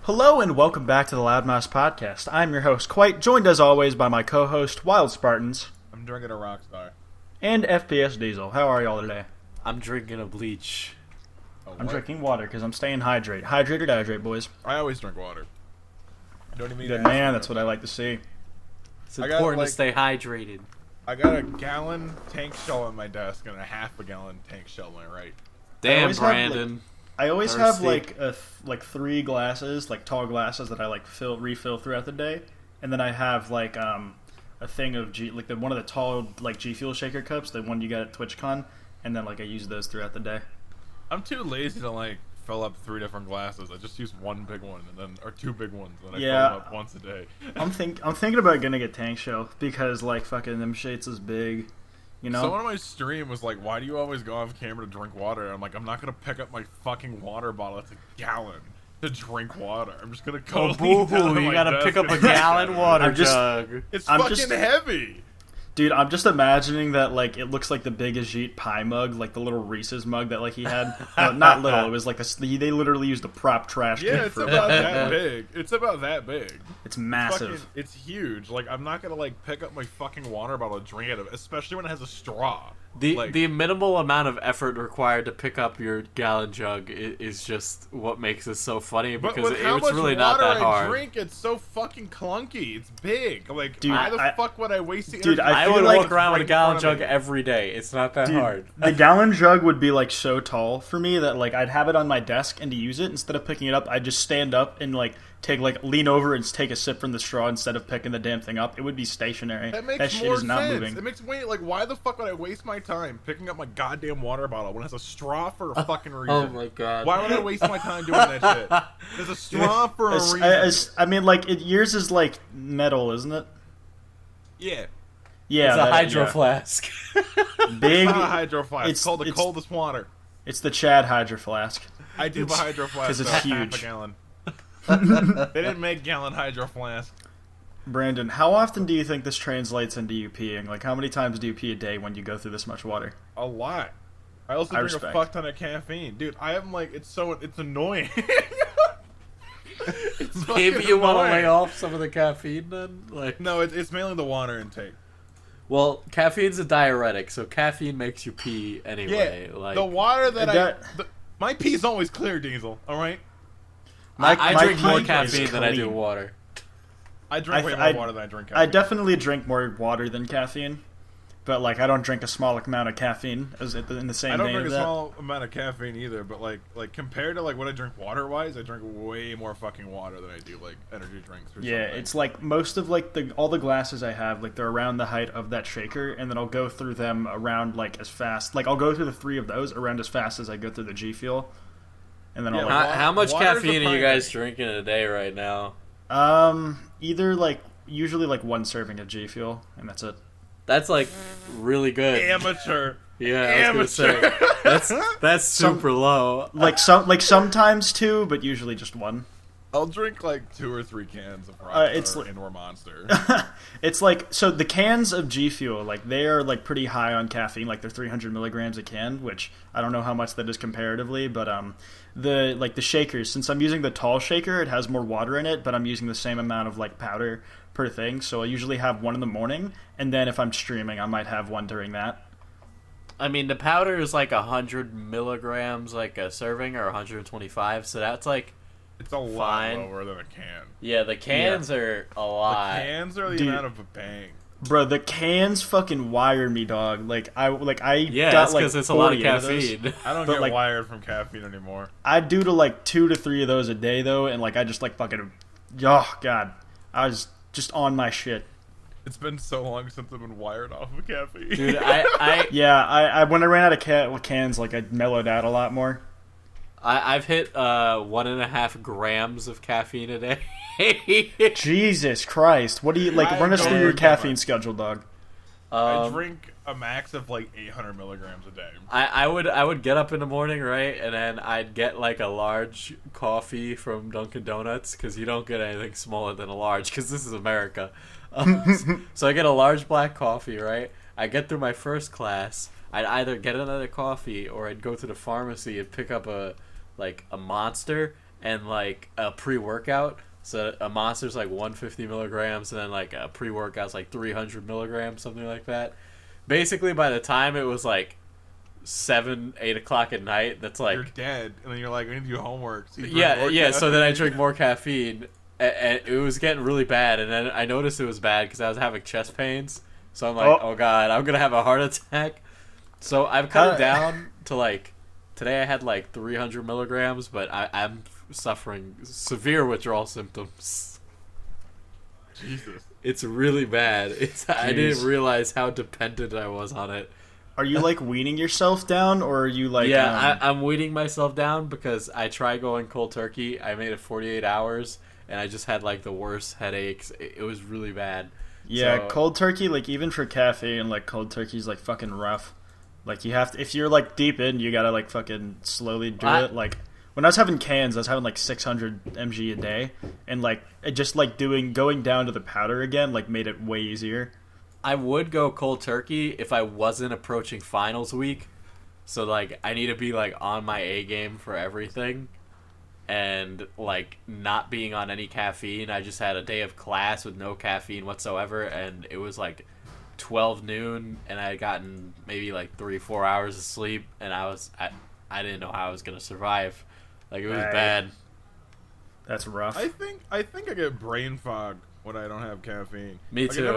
Hello and welcome back to the Loudmouse Podcast. I'm your host, Quite, joined as always by my co-host, Wild Spartans. I'm drinking a Rockstar. And FPS Diesel. How are y'all today? I'm drinking a bleach. I'm drinking water because I'm staying hydrated. Hydrate or hydrate, boys. I always drink water. Don't even Good man, that's what I like to see. It's important to stay hydrated. I got a gallon tank shell on my desk and a half a gallon tank shell on my right. Damn, Brandon. I always have like three glasses, like tall glasses that I like refill throughout the day, and then I have like a thing of one of the tall like G Fuel shaker cups, the one you got at TwitchCon, and then like I use those throughout the day. I'm too lazy to like fill up three different glasses. I just use one big one or two big ones, and I fill them up once a day. I'm thinking about getting a tank shell because like fucking them shades is big. You know? Someone on my stream was like, "Why do you always go off camera to drink water?" I'm like, "I'm not gonna pick up my fucking water bottle. It's a gallon to drink water. I'm just gonna go." Oh, boo-hoo, you gotta pick up a gallon water jug. It's fucking heavy. Dude, I'm just imagining that, like, it looks like the Big Ajit pie mug, like the little Reese's mug that, like, he had. Not little, it was like they literally used a prop trash can. Yeah, it's about that big. It's about that big. It's massive. It's huge. Like, I'm not gonna, like, pick up my fucking water bottle and drink out of it, especially when it has a straw. The minimal amount of effort required to pick up your gallon jug is just what makes this so funny, because it's really not that hard. I drink, it's so fucking clunky. It's big. Like, dude, why the fuck would I waste the energy? Dude, I would walk around with a gallon jug every day. It's not that hard. The gallon jug would be like so tall for me that like I'd have it on my desk, and to use it, instead of picking it up, I'd just stand up and like lean over and take a sip from the straw instead of picking the damn thing up. It would be stationary. That shit is not moving. It makes me like, why the fuck would I waste my time picking up my goddamn water bottle when it has a straw for a fucking reason? Oh my god. Why would I waste my time doing that shit? There's a straw for a reason. I mean, like, yours is like metal, isn't it? Yeah. Yeah, it's a hydro flask. Big. It's not a hydro flask. It's called the coldest water. It's the Chad hydro flask. I do have a hydro flask because it's huge. Half a gallon. They didn't make gallon hydro flask. Brandon, how often do you think this translates into you peeing? Like, how many times do you pee a day when you go through this much water? A lot. I also drink a fuck ton of caffeine, dude. I am like, it's annoying. Maybe you want to lay off some of the caffeine then? Like, no, it's mainly the water intake. Well, caffeine's a diuretic, so caffeine makes you pee anyway. Yeah, like the water my pee's always clear, Diesel. All right. I drink more caffeine than I do water. I drink way more water than I drink caffeine. I definitely drink more water than caffeine, but like I don't drink a small amount of caffeine in the same vein. I don't drink a small amount of caffeine either, but like compared to like what I drink water-wise, I drink way more fucking water than I do like energy drinks or something. It's like most of like all the glasses I have, like they're around the height of that shaker, and then I'll go through them around like as fast. Like I'll go through the three of those around as fast as I go through the G Fuel. And then how much caffeine are you guys drinking a day right now? Either like usually like one serving of G Fuel, and that's it. That's like really good. Amateur. Yeah, amateur. I was gonna say, that's super low. Like sometimes two, but usually just one. I'll drink like 2 or 3 cans of Rockstar or Monster. It's like, so the cans of G Fuel, like they are like pretty high on caffeine, like they're 300 milligrams a can, which I don't know how much that is comparatively, but the shakers, since I'm using the tall shaker, it has more water in it, but I'm using the same amount of like powder per thing, so I usually have one in the morning, and then if I'm streaming, I might have one during that. I mean, the powder is like 100 milligrams, like a serving, or 125, so that's like. It's a lot lower than a can. Yeah, the cans are a lot. The cans are the amount of a bang. Bro, the cans fucking wire me, dog. Yeah, got like because it's a lot of caffeine. I don't get wired from caffeine anymore. I do to like 2 to 3 of those a day though, and like I just like fucking, oh god, I was just on my shit. It's been so long since I've been wired off of caffeine. Dude, I when I ran out of cans, like I mellowed out a lot more. I've hit 1.5 grams of caffeine a day. Jesus Christ! What do you like? Run us through your caffeine schedule, dog. I drink a max of like 800 milligrams a day. I would get up in the morning, right, and then I'd get like a large coffee from Dunkin' Donuts, because you don't get anything smaller than a large, because this is America. So I get a large black coffee, right? I get through my first class. I'd either get another coffee or I'd go to the pharmacy and pick up a Monster, and like a pre-workout. So a Monster's like 150 milligrams, and then like a pre-workout's like 300 milligrams, something like that. Basically, by the time it was like 7, 8 o'clock at night, that's like you're dead, and then you're like, I need to do homework. So yeah. So then I drink more caffeine, and it was getting really bad. And then I noticed it was bad because I was having chest pains. So I'm like, oh god, I'm gonna have a heart attack. So I've cut it down to like today I had like 300 milligrams, but I'm suffering severe withdrawal symptoms. Jesus. It's really bad. I didn't realize how dependent I was on it. Are you like weaning yourself down, or are you like? Yeah, I'm weaning myself down because I tried going cold turkey. I made it 48 hours, and I just had like the worst headaches. It was really bad. Yeah, so, cold turkey, like even for caffeine, like cold turkey's like fucking rough. Like you have to, if you're like deep in, you gotta like fucking slowly do it. Like when I was having cans, I was having like 600 mg a day, and like it just like going down to the powder again, like made it way easier. I would go cold turkey if I wasn't approaching finals week. So like I need to be like on my A game for everything, and like not being on any caffeine. I just had a day of class with no caffeine whatsoever, and it was like 12 noon, and I had gotten maybe like 3-4 hours of sleep, and I didn't know how I was gonna survive. Like it was bad. That's rough. I think I get brain fog when I don't have caffeine. Me too.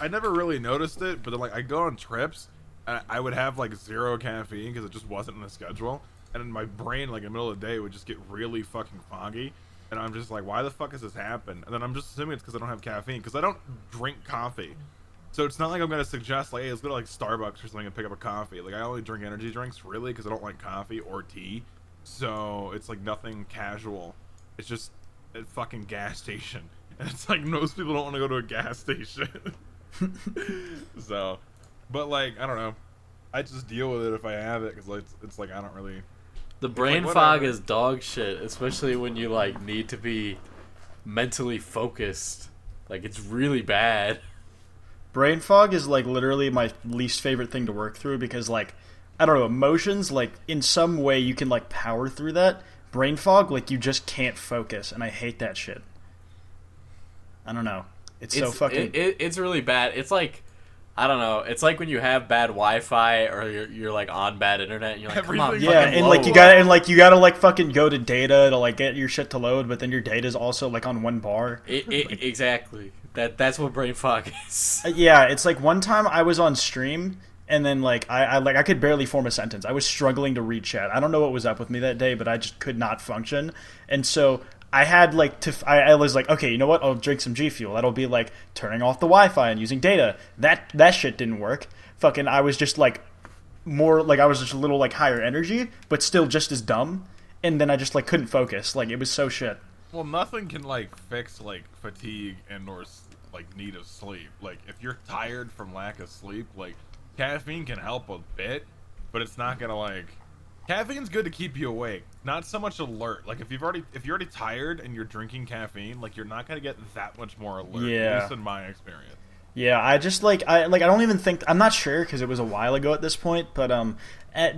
I never really noticed it, but then, like I go on trips, and I would have like 0 caffeine because it just wasn't in the schedule, and then my brain like in the middle of the day would just get really fucking foggy, and I'm just like, why the fuck has this happened? And then I'm just assuming it's because I don't have caffeine, because I don't drink coffee. So it's not like I'm gonna suggest like, hey, let's go to like Starbucks or something and pick up a coffee. Like I only drink energy drinks really because I don't like coffee or tea. So it's like nothing casual. It's just a fucking gas station, and it's like most people don't want to go to a gas station. So, but like I don't know, I just deal with it if I have it because like, it's like I don't really. The brain fog is dog shit, especially when you like need to be mentally focused. Like it's really bad. Brain fog is like literally my least favorite thing to work through because like I don't know, emotions like in some way you can like power through that. Brain fog, like you just can't focus, and I hate that shit. I don't know. It's so fucking. It's really bad. It's like I don't know. It's like when you have bad Wi-Fi or you're like on bad internet, and you're like, come on, yeah, and like you gotta like fucking go to data to like get your shit to load, but then your data's also like on one bar. Exactly. That's what brain fog is. Yeah, it's like one time I was on stream, and then like I could barely form a sentence. I was struggling to read chat. I don't know what was up with me that day, but I just could not function. And so I had like I was like, okay, you know what? I'll drink some G Fuel. That'll be like turning off the Wi-Fi and using data. That shit didn't work. Fucking I was just like more like I was just a little like higher energy, but still just as dumb. And then I just like couldn't focus. Like it was so shit. Well, nothing can like fix like fatigue and or like need of sleep. Like if you're tired from lack of sleep, like caffeine can help a bit, but it's not gonna like. Caffeine's good to keep you awake, not so much alert. Like if you're already tired and you're drinking caffeine, like you're not gonna get that much more alert. Yeah. At least in my experience. Yeah, I just I don't even think I'm not sure because it was a while ago at this point, but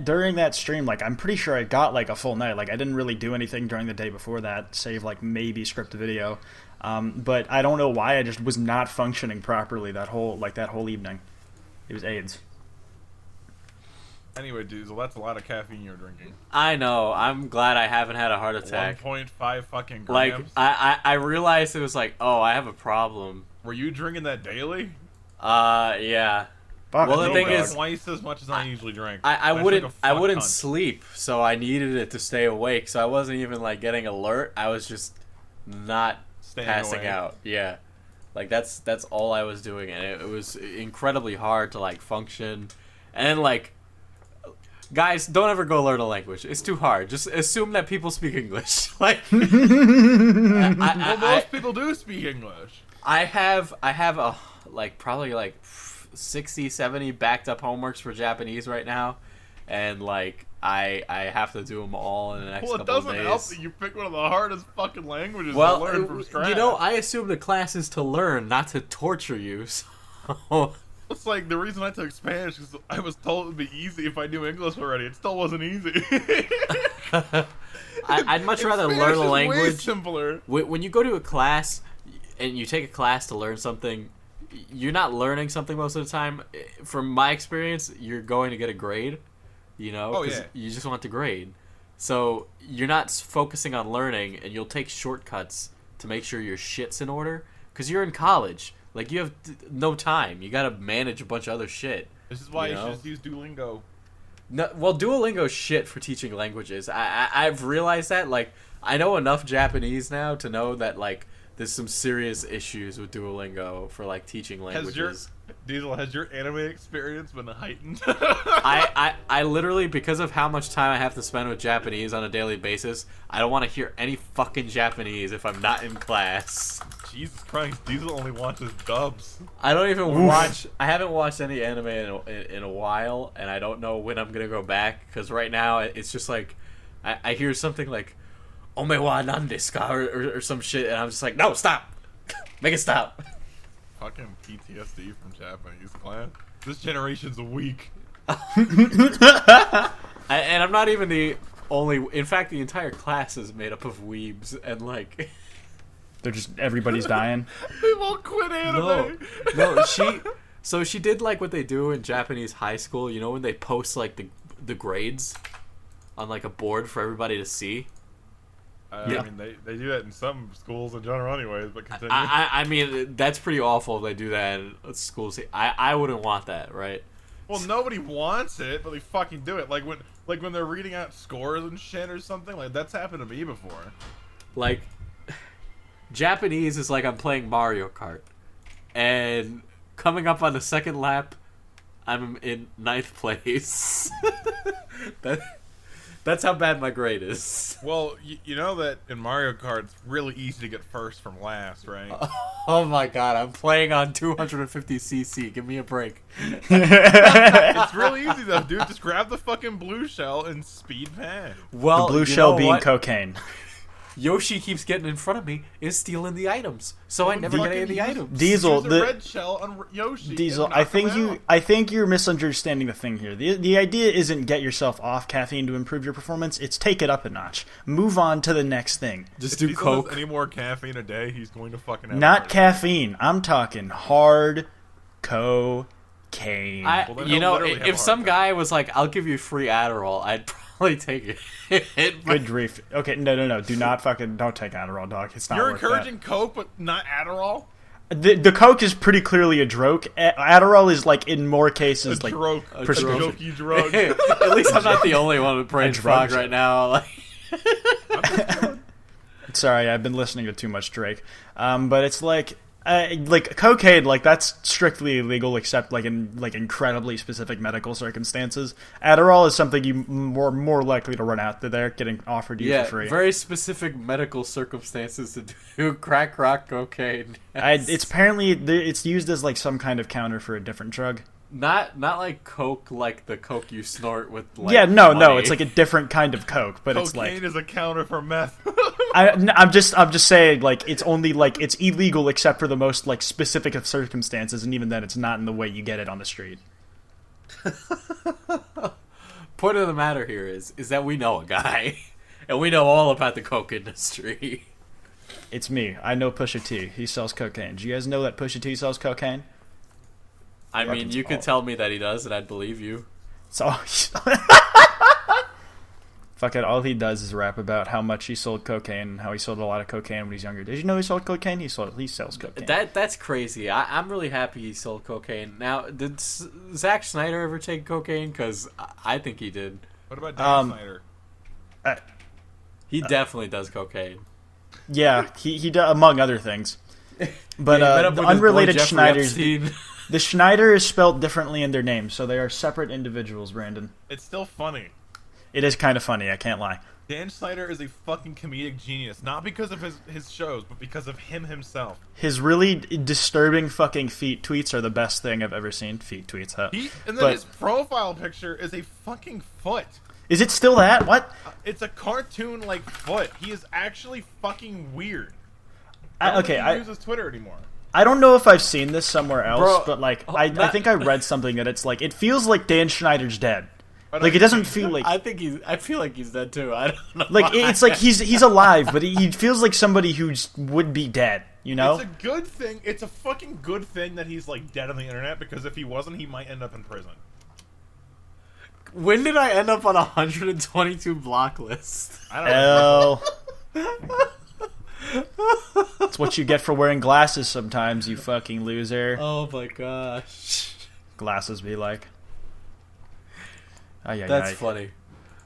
during that stream, like I'm pretty sure I got like a full night. Like I didn't really do anything during the day before that, save like maybe script a video. But I don't know why I just was not functioning properly that whole evening. It was AIDS. Anyway, dudes, well, that's a lot of caffeine you're drinking. I know. I'm glad I haven't had a heart attack. 1.5 fucking grams. Like I realized it was like, oh, I have a problem. Were you drinking that daily? Yeah. Fuck, well, the thing is, twice as much as I usually drink. I wouldn't sleep, so I needed it to stay awake. So I wasn't even like getting alert. I was just not passing out. Yeah, like that's all I was doing, and it was incredibly hard to like function. And like, guys, don't ever go learn a language. It's too hard. Just assume that people speak English. Like, most people do speak English. I have a like probably like 60, 70 backed up homeworks for Japanese right now, and like I have to do them all in the next couple of days. Well, it doesn't help that you pick one of the hardest fucking languages to learn from scratch. You know, I assume the class is to learn, not to torture you. So. Well, It's like the reason I took Spanish is I was told it'd be easy if I knew English already. It still wasn't easy. I'd much rather Spanish learn a is language. Way simpler. When you go to a class and you take a class to learn something, you're not learning something most of the time. From my experience, you're going to get a grade. You know, Oh, yeah. you just want the grade. So you're not focusing on learning, and you'll take shortcuts to make sure your shit's in order. Because you're in college. Like, you have no time. You got to manage a bunch of other shit. This is why you know? should just use Duolingo. No, well, Duolingo's shit for teaching languages. I've realized that. Like, I know enough Japanese now to know that, like, there's some serious issues with Duolingo for, like, teaching languages. Has your anime experience been heightened? I literally, because of how much time I have to spend with Japanese on a daily basis, I don't want to hear any fucking Japanese if I'm not in class. Jesus Christ, Diesel only watches dubs. I don't even watch. I haven't watched any anime in a while, and I don't know when I'm gonna go back. Because right now it's just like I hear something like "Ome wa nan desu ka?" or some shit, and I'm just like, no, stop, make it stop. Fucking PTSD from Japanese class. This generation's weak. And I'm not even the only. In fact, the entire class is made up of weebs, and like. They're just everybody's dying. They've all quit anime. No, she did like what they do in Japanese high school. You know when they post like the grades on like a board for everybody to see. I mean, they do that in some schools in general, anyways. But continue. I mean, that's pretty awful if they do that in schools. I wouldn't want that, right? Well, nobody wants it, but they fucking do it. Like when they're reading out scores and shit or something. Like that's happened to me before. Like. Japanese is like I'm playing Mario Kart, and coming up on the second lap, I'm in 9th place. That's how bad my grade is. Well, you know that in Mario Kart, it's really easy to get first from last, right? Oh my god, I'm playing on 250cc. Give me a break. It's really easy though, dude. Just grab the fucking blue shell and speed past. Well, The blue shell being cocaine. Yoshi keeps getting in front of me and stealing the items, so I never get any of the items. Diesel, Use a red shell on Yoshi. Diesel, and knock him out. I think you're misunderstanding the thing here. The idea isn't get yourself off caffeine to improve your performance. It's take it up a notch. Move on to the next thing. Just If do Diesel has coke. any more caffeine a day, he's going to fucking have Not a caffeine. I'm talking hard cocaine. Well, then You he'll know, literally have if a some heart guy was like, "I'll give you free Adderall," I'd probably take it. Good grief. Okay, no. Do not fucking don't take Adderall, dog. It's not You're worth encouraging coke, but not Adderall? that. The coke is pretty clearly a drug. Adderall is like in more cases A like drug. A prescription. jokey drug. At least I'm not the only one with brain drug fog right now. Like, Sorry, I've been listening to too much Drake. But it's like cocaine, like that's strictly illegal except like in like incredibly specific medical circumstances. Adderall is something you more likely to run out there getting offered to you yeah, for free. very specific medical circumstances to do crack rock cocaine. It's apparently it's used as like some kind of counter for a different drug. Not like coke, like the coke you snort with. Like, Yeah, no, money. it's like a different kind of coke, but it's like Cocaine is a counter for meth. I'm just saying like it's only like it's illegal except for the most like specific of circumstances, and even then it's not in the way you get it on the street. Point of the matter here is that we know a guy, and we know all about the coke industry. It's me. I know Pusha T. He sells cocaine. Do you guys know that Pusha T sells cocaine? I mean, you could tell me that he does, and I'd believe you. So fuck it. All he does is rap about how much he sold cocaine and how he sold a lot of cocaine when he's younger. Did you know he sold cocaine? He sells cocaine. That's crazy. I'm really happy he sold cocaine. Now, did Zack Snyder ever take cocaine? Because I think he did. What about Dan Snyder? He definitely does cocaine. Yeah, he does, among other things. But Yeah, he met up the with his boy unrelated Jeffrey Schneiders. Epstein. The Schneider is spelled differently in their names, so they are separate individuals, Brandon. It's still funny. It is kind of funny, I can't lie. Dan Snyder is a fucking comedic genius, not because of his shows, but because of him himself. His really disturbing fucking feet tweets are the best thing I've ever seen. Feet tweets, huh? And then his profile picture is a fucking foot. Is it still that? What? It's a cartoon-like foot. He is actually fucking weird. Okay, I don't think he uses Twitter anymore. I don't know if I've seen this somewhere else, Bro, but like I think I read something that it's like it feels like Dan Schneider's dead. Like it doesn't feel like I feel like he's dead too. I don't know. like why. it's like he's alive, but he feels like somebody who would be dead. You know? It's a good thing. It's a fucking good thing that he's like dead on the internet, because if he wasn't, he might end up in prison. When did I end up on 122 block list? I don't know. That's what you get for wearing glasses sometimes, you fucking loser. Oh my gosh. Glasses be like. That's funny.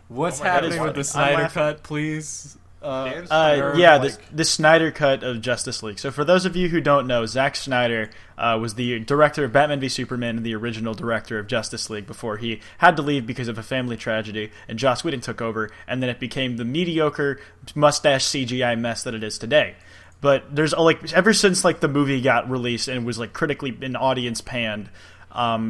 What's Oh my God, happening it's with the funny. Snyder cut, please? The Snyder cut of Justice League. So for those of you who don't know, Zack Snyder was the director of Batman v Superman and the original director of Justice League before he had to leave because of a family tragedy, and Joss Whedon took over, and then it became the mediocre mustache CGI mess that it is today. But there's like ever since like the movie got released and was like critically and audience panned,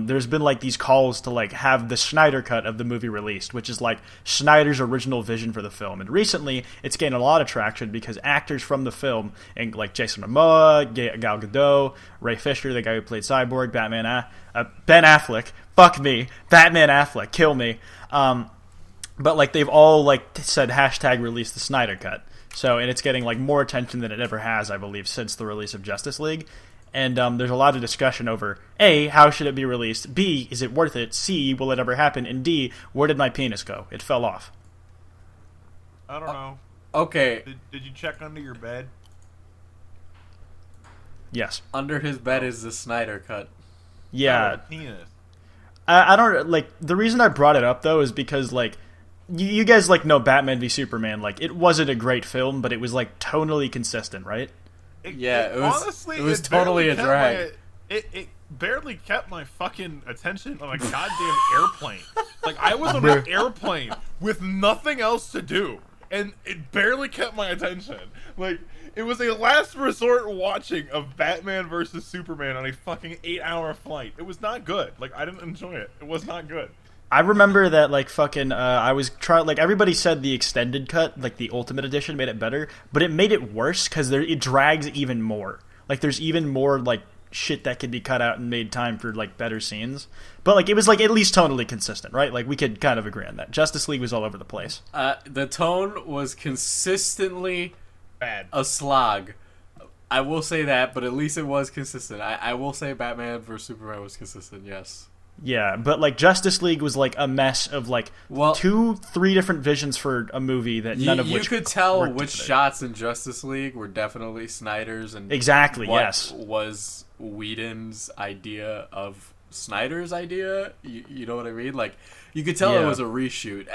there's been like these calls to like have the Snyder cut of the movie released, which is like Snyder's original vision for the film. And recently, it's gained a lot of traction because actors from the film, and like Jason Momoa, Gal Gadot, Ray Fisher, the guy who played Cyborg, Ben Affleck, fuck me, Batman Affleck, kill me. But like they've all like said hashtag release the Snyder cut. So, and it's getting like more attention than it ever has, I believe, since the release of Justice League. And there's a lot of discussion over A, how should it be released? B, is it worth it? C, will it ever happen? And D, where did my penis go? It fell off. I don't know. Okay. Did you check under your bed? Yes. Under his bed is the Snyder cut. Yeah. Oh, penis. I don't like the reason I brought it up though is because like you guys like know Batman v Superman, like it wasn't a great film, but it was like tonally consistent, right? It was totally a drag. It barely kept my fucking attention on a goddamn airplane. Like I was on an airplane with nothing else to do, and it barely kept my attention. Like it was a last resort watching of Batman versus Superman on a fucking 8-hour flight. It was not good. Like I didn't enjoy it. It was not good. I remember that like fucking I was trying like everybody said the extended cut, like the Ultimate Edition, made it better, but it made it worse because it drags even more. Like there's even more like shit that could be cut out and made time for like better scenes. But like it was like at least tonally consistent, right? Like we could kind of agree on that. Justice League was all over the place. The tone was consistently Bad. a slog. I will say that, but at least it was consistent. I will say Batman vs Superman was consistent. Yes. Yeah, but like Justice League was like a mess of like 2-3 different visions for a movie that none of which you could tell which together. Shots in Justice League were definitely Snyder's and exactly what yes was Whedon's idea of Snyder's idea. You know what I mean? Like you could tell it was a reshoot,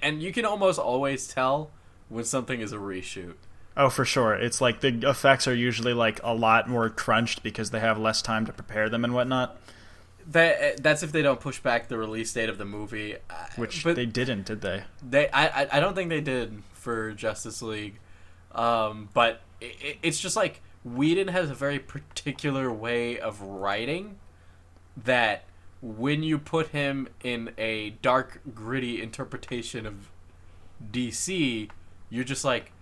and you can almost always tell when something is a reshoot. Oh, for sure. It's like the effects are usually like a lot more crunched because they have less time to prepare them and whatnot. That's if they don't push back the release date of the movie, Which but they didn't, did they? I don't think they did for Justice League, but it's just like Whedon has a very particular way of writing that when you put him in a dark, gritty interpretation of DC, you're just like,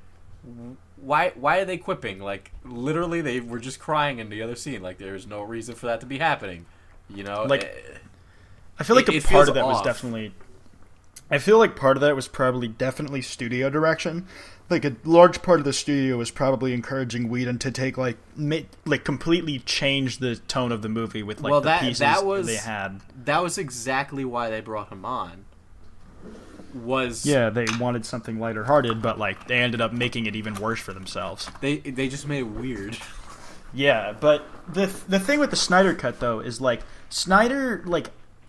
why are they quipping? Like literally, they were just crying in the other scene. Like there's no reason for that to be happening. You know, like I feel like a part of that was definitely. I feel like part of that was probably definitely studio direction. Like a large part of the studio was probably encouraging Whedon to take like completely change the tone of the movie with like the pieces they had. That was exactly why they brought him on. They wanted something lighter hearted, but like they ended up making it even worse for themselves. They just made it weird. Yeah, but the thing with the Snyder cut though is like Snyder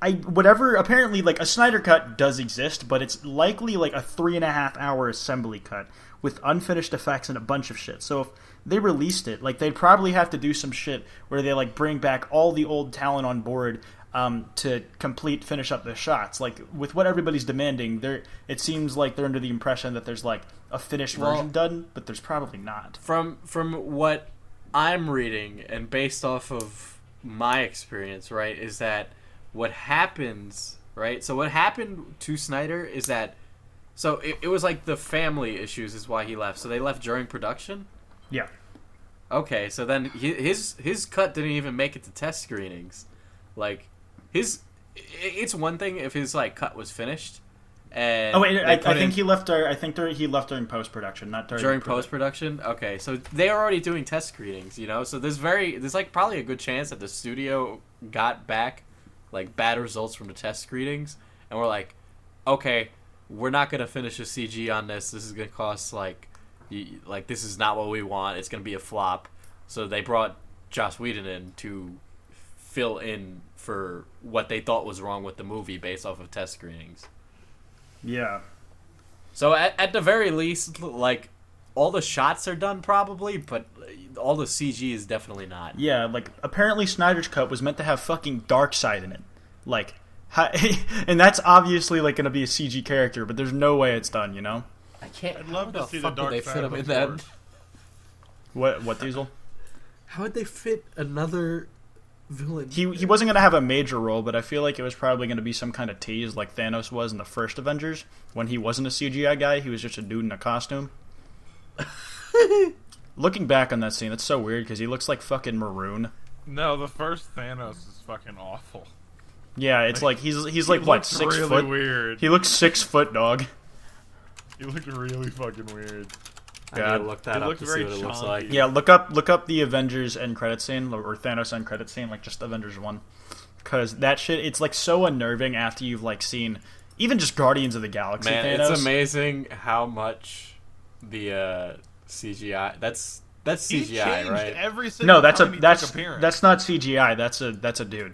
apparently like a Snyder cut does exist, but it's likely like a 3.5-hour assembly cut with unfinished effects and a bunch of shit. So if they released it, like they'd probably have to do some shit where they like bring back all the old talent on board to finish up the shots. Like with what everybody's demanding, it seems like they're under the impression that there's like a finished version done, but there's probably not. From what I'm reading and based off of my experience, right, is that what happens, right? So what happened to Snyder is that, it was like the family issues is why he left. So they left during production? Yeah. Okay, so then his cut didn't even make it to test screenings. Like, it's one thing if his like cut was finished. And oh wait, I think he left. He left during post production, not during post production. Okay, so they are already doing test screenings, you know. So there's like probably a good chance that the studio got back like bad results from the test screenings, and we're like, okay, we're not gonna finish a CG on this. This is gonna cost like this is not what we want. It's gonna be a flop. So they brought Joss Whedon in to fill in for what they thought was wrong with the movie based off of test screenings. Yeah. So at the very least, like, all the shots are done probably, but all the CG is definitely not. Yeah, like, apparently Snyder's cut was meant to have fucking Darkseid in it. Like, and that's obviously, like, going to be a CG character, but there's no way it's done, you know? I'd love to see the How would they fit Darkseid him in that? What, Diesel? How would they fit another villain? He wasn't going to have a major role, but I feel like it was probably going to be some kind of tease like Thanos was in the first Avengers when he wasn't a CGI guy. He was just a dude in a costume. Looking back on that scene, it's so weird because he looks like fucking maroon. No, the first Thanos is fucking awful. Yeah, it's like he's like what, 6 really foot? Weird. He looks 6 foot, dog. He looked really fucking weird. I need to look that up to see what it looks like. Yeah, look up the Avengers end credit scene or Thanos end credit scene, like just Avengers 1, because that shit, it's like so unnerving after you've like seen even just Guardians of the Galaxy. Man, Thanos. it's amazing how much the CGI. That's CGI, right? Every single No, time that's not CGI. That's a dude.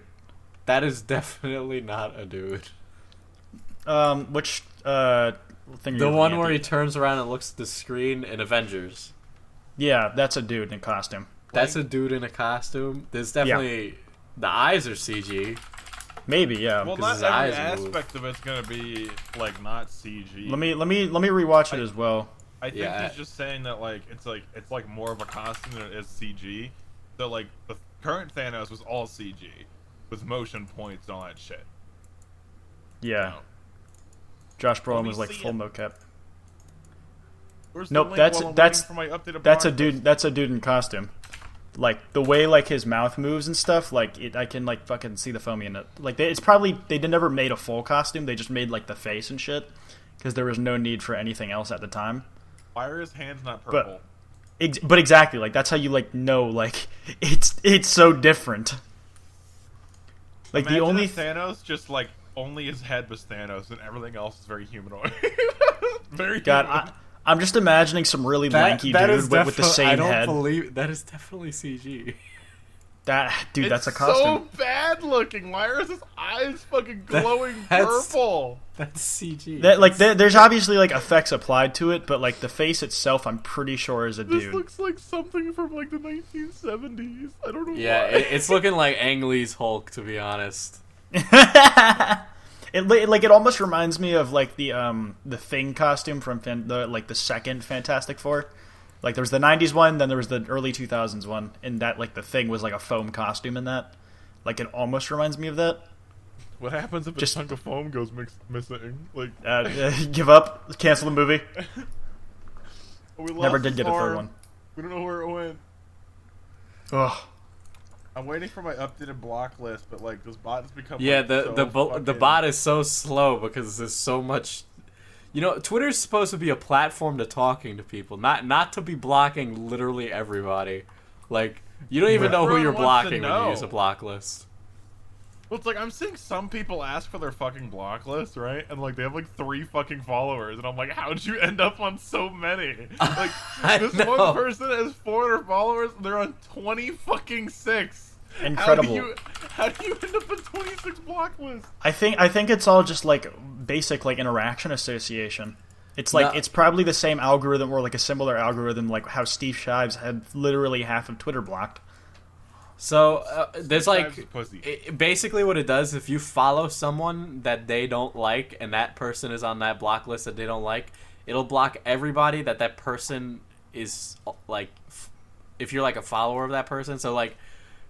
That is definitely not a dude. Which thing? The one where he turns around and looks at the screen in Avengers. Yeah, that's a dude in a costume. That's a dude in a costume. There's definitely the eyes are CG. Maybe, yeah. Well, not every aspect of it's gonna be like not CG. Let me rewatch it as well. I think he's just saying that it's like more of a costume than it is CG. So like the current Thanos was all CG with motion points and all that shit. Yeah. So, Josh Brolin was like full mocap. where's Nope, the link that's while I'm that's waiting for my updated that's a blog dude. post? That's a dude in costume. Like the way like his mouth moves and stuff. Like I can like fucking see the foamy in it. Like they never made a full costume. They just made like the face and shit because there was no need for anything else at the time. Why are his hands not purple? But exactly, like that's how you like know like it's so different. Like Imagine the only if Thanos just like only his head was Thanos and everything else is very humanoid. Very God, humanoid. I'm just imagining some really lanky dude with the same head. I don't believe that is definitely CG. That's a costume. It's so bad looking. Why are his eyes fucking glowing purple? That's CG. There's obviously like effects applied to it, but like the face itself, I'm pretty sure is a dude. This looks like something from like the 1970s. I don't know. Yeah, why. it's looking like Ang Lee's Hulk, to be honest. It almost reminds me of like the Thing costume from the second Fantastic Four. Like there was the 90s one, then there was the early 2000s one, and that like the Thing was like a foam costume in that. Like it almost reminds me of that. What happens if a chunk of foam goes missing? Like give up, cancel the movie. We Never did get a third one. We don't know where it went. Ugh. I'm waiting for my updated block list, but like this bot has become the bot is so slow because there's so much. You know, Twitter's supposed to be a platform to talking to people, not to be blocking literally everybody. Like you don't even know who you're blocking when you use a block list. Well, it's like I'm seeing some people ask for their fucking block list, right? And like they have like 3 fucking followers, and I'm like, how'd you end up on so many? Like this one person has 400 followers, and they're on 20 fucking 6. Incredible. How do you end up on 26 block lists? I think it's all just like basic like interaction association. It's like it's probably the same algorithm or like a similar algorithm like how Steve Shives had literally half of Twitter blocked. So there's like pussy. Basically what it does, if you follow someone that they don't like and that person is on that block list that they don't like, it'll block everybody that person is like. If you're like a follower of that person, so like,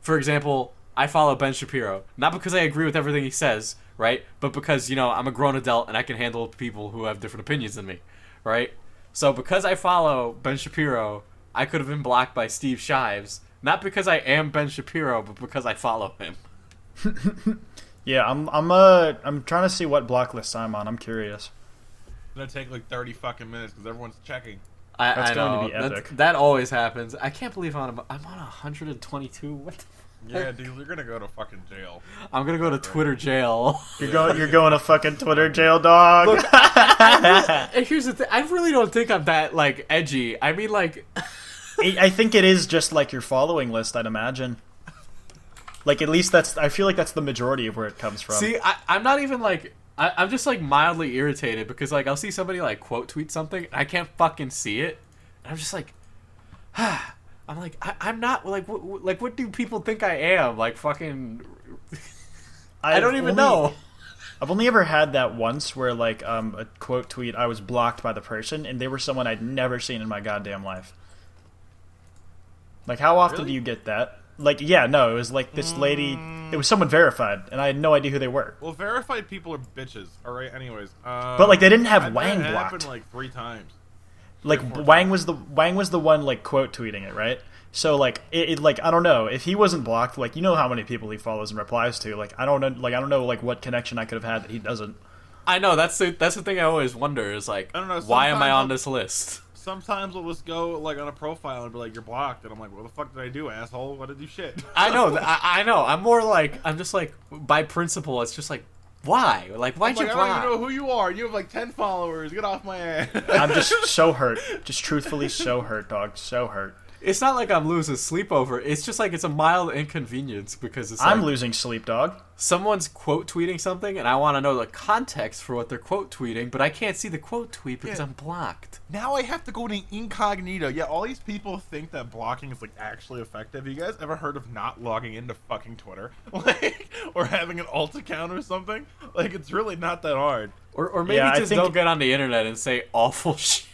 for example, I follow Ben Shapiro not because I agree with everything he says, right? But because I'm a grown adult and I can handle people who have different opinions than me, right? So because I follow Ben Shapiro, I could have been blocked by Steve Shives, not because I am Ben Shapiro, but because I follow him. Yeah, I'm trying to see what block list I'm on. I'm curious. It's gonna take like 30 fucking minutes because everyone's checking. That's I going know. to be epic. That always happens. I can't believe I'm on 122. What the Yeah, dude, you're gonna go to fucking jail. I'm gonna go to Twitter jail. You're going to fucking Twitter jail, dog. Look, and here's the thing. I really don't think I'm that, like, edgy. I mean, like... I think it is just like your following list, I'd imagine. Like, at least I feel like that's the majority of where it comes from. See, I'm not even, like... I'm just, like, mildly irritated because, like, I'll see somebody, like, quote tweet something, and I can't fucking see it. And I'm just like... I'm like, I'm not, like, what do people think I am? Like, fucking... I don't even know. I've only ever had that once where, like, a quote tweet, I was blocked by the person, and they were someone I'd never seen in my goddamn life. Like, how often do you get that? Like, yeah, no, it was like this lady, it was someone verified, and I had no idea who they were. Well, verified people are bitches, alright? Anyways. But, like, they didn't have Wang blocked. That blocked. happened, like, 3 times. Like, Wang was the one, like, quote tweeting it, right? So, like, it like, I don't know, if he wasn't blocked, like, you know how many people he follows and replies to, like, I don't know, like, what connection I could have had that he doesn't. I know, that's the thing I always wonder is, like, I don't know, why am I on this list? Sometimes we'll just go, like, on a profile and be like, you're blocked, and I'm like, what the fuck did I do, asshole? I didn't do shit. I know, I know, I'm more like, I'm just like, by principle, it's just like, why? Like, why'd you block? I don't even know who you are. You have like 10 followers. Get off my ass. I'm just so hurt. Just truthfully so hurt, dog. So hurt. It's not like I'm losing sleep over. It's just like it's a mild inconvenience because it's I'm like losing sleep, dog. someone's quote tweeting something and I want to know the context for what they're quote tweeting, but I can't see the quote tweet because I'm blocked. Now I have to go to incognito. Yeah, all these people think that blocking is like actually effective. You guys ever heard of not logging into fucking Twitter? Like, or having an alt account or something? Like, it's really not that hard. Or maybe Yeah, just don't get on the internet and say awful shit.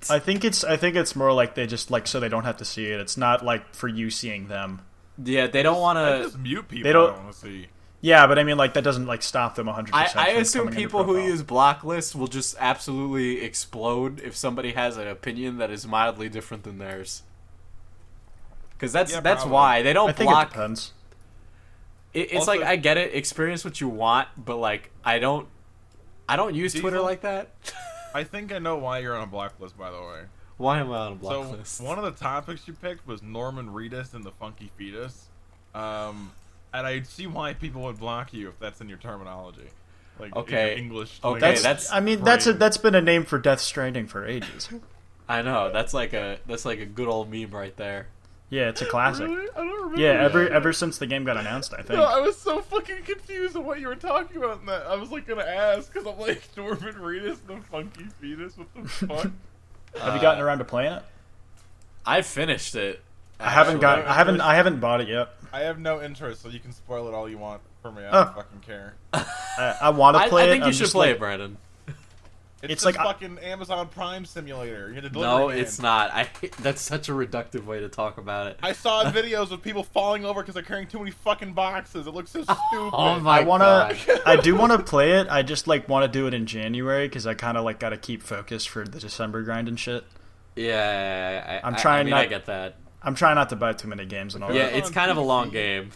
I think it's more like they just like so they don't have to see it. It's not like for you seeing them. Yeah, they don't want I to. just mute people. They don't- I don't want to see. Yeah, but I mean, like that doesn't like stop them 100%. I from assume coming into people who profile. use block lists will just absolutely explode if somebody has an opinion that is mildly different than theirs. Because that's probably. why they don't I think block. it depends. It's Also- like I get it, experience what you want, but like I don't use Twitter Diesel? like that. I think I know why you're on a block list, by the way. Why am I on a block So list? one of the topics you picked was Norman Reedus and the Funky Fetus, and I see why people would block you if that's in your terminology, like in Okay. your English. Okay, language. that's- I mean, brain. that's been a name for Death Stranding for ages. I know that's like a good old meme right there. Yeah, it's a classic. Really? I don't remember. Yeah, that. ever since the game got announced, I think. No, I was so fucking confused on what you were talking about in that. I was like gonna ask because I'm like Norman Reedus and the Funky Fetus. What the fuck? Have you gotten around to playing it? I finished it. I haven't actually. I haven't bought it yet. I have no interest, so you can spoil it all you want for me. I Oh. don't fucking care. I want to play I it. think you I'm should just play like- it, Brandon. It's like just fucking Amazon Prime Simulator. You're the No, delivery man. it's not. That's such a reductive way to talk about it. I saw videos of people falling over because they're carrying too many fucking boxes. It looks so stupid. Oh my I wanna. God. I do want to play it. I just like want to do it in January because I kind of like got to keep focused for the December grind and shit. Yeah, I'm trying I not- get that. I'm trying not to buy too many games and all Yeah, that. it's kind of a long game.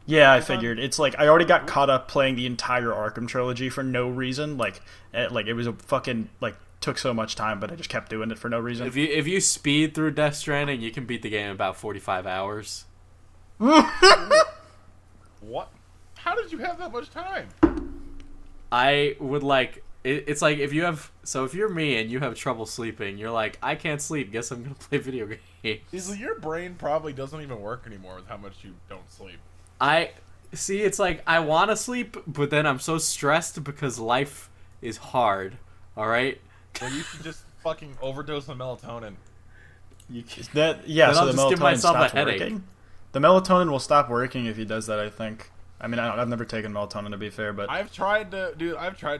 Yeah, I figured. It's like I already got caught up playing the entire Arkham trilogy for no reason. Like it was a fucking like took so much time, but I just kept doing it for no reason. If you speed through Death Stranding, you can beat the game in about 45 hours. What? How did you have that much time? I would like it's like if you're me and you have trouble sleeping, you're like, I can't sleep, guess I'm gonna play video games. Diesel, your brain probably doesn't even work anymore with how much you don't sleep. I see it's like I want to sleep, but then I'm so stressed because life is hard. All right? Well, you should just fucking overdose on melatonin. You can, That yeah, Then so I'll the just give melatonin myself a stops headache. working. The melatonin will stop working if he does that. I think. I mean, I've never taken melatonin to be fair, but I've tried to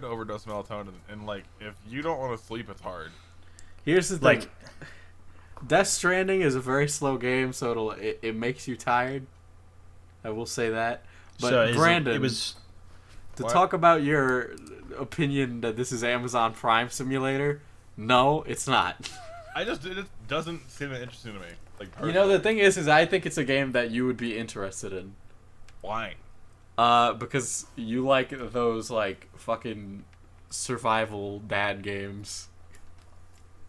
overdose melatonin, and like, if you don't want to sleep, it's hard. Here's the thing. like Death Stranding is a very slow game, so it makes you tired. I will say that. But so Brandon, it was. to What? talk about your opinion that this is Amazon Prime Simulator, no, it's not. it doesn't seem interesting to me. Like, You know, the thing is I think it's a game that you would be interested in. why? Because you like those like fucking survival dad games.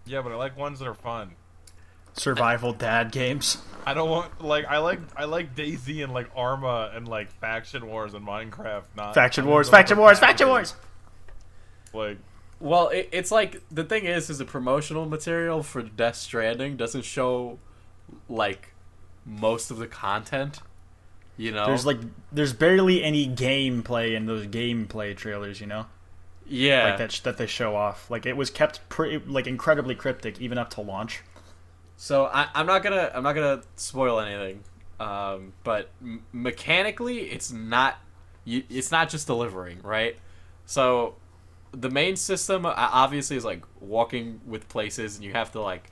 Yeah, but I like ones that are fun. Survival dad games. I don't want like I like DayZ and like Arma and like Faction Wars and Minecraft. Not Faction I'm Wars, looking Faction for Wars, packages. Faction Wars! Well, it's like the thing is the promotional material for Death Stranding doesn't show like most of the content. You know, there's barely any gameplay in those gameplay trailers. You know, yeah, like that they show off. Like it was kept incredibly cryptic even up to launch. So I'm not gonna spoil anything, but mechanically it's not just delivering, right? So the main system obviously is like walking with places, and you have to like,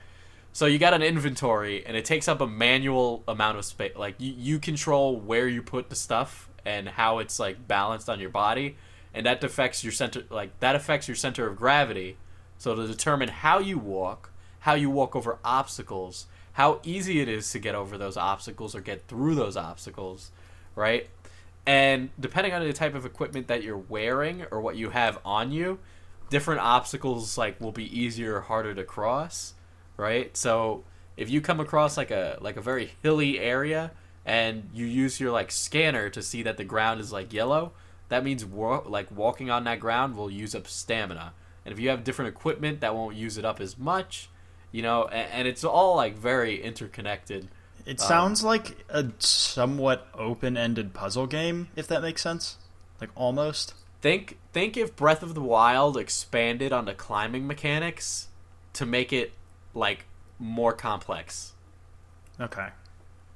so you got an inventory, and it takes up a manual amount of space. Like you control where you put the stuff and how it's like balanced on your body, and that affects your center of gravity. So to determine how you walk over obstacles, how easy it is to get over those obstacles or get through those obstacles, right? And depending on the type of equipment that you're wearing or what you have on you, different obstacles like will be easier or harder to cross, right? So if you come across like a very hilly area and you use your like scanner to see that the ground is like yellow, that means walking on that ground will use up stamina. And if you have different equipment, that won't use it up as much. You know, and it's all like very interconnected. It sounds like a somewhat open-ended puzzle game, if that makes sense. Like almost. Think if Breath of the Wild expanded on the climbing mechanics to make it like more complex. Okay.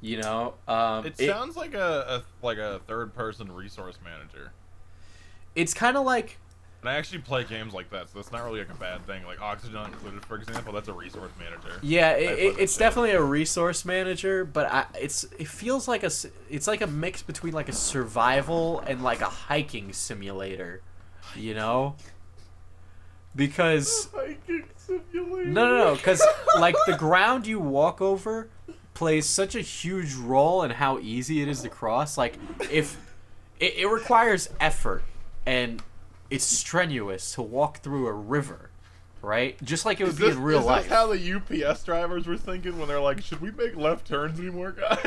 You know, it sounds like a third-person resource manager. It's kind of like. And I actually play games like that, so that's not really like a bad thing. Like Oxygen Included, for example, that's a resource manager. Yeah, it's definitely a resource manager, but it feels like it's like a mix between like a survival and like a hiking simulator, you know? Because Hiking simulator. no, because like the ground you walk over plays such a huge role in how easy it is to cross. Like if it requires effort and it's strenuous to walk through a river, right? Just like it would be in real life. Is this how the UPS drivers were thinking when they're like, should we make left turns anymore, guys?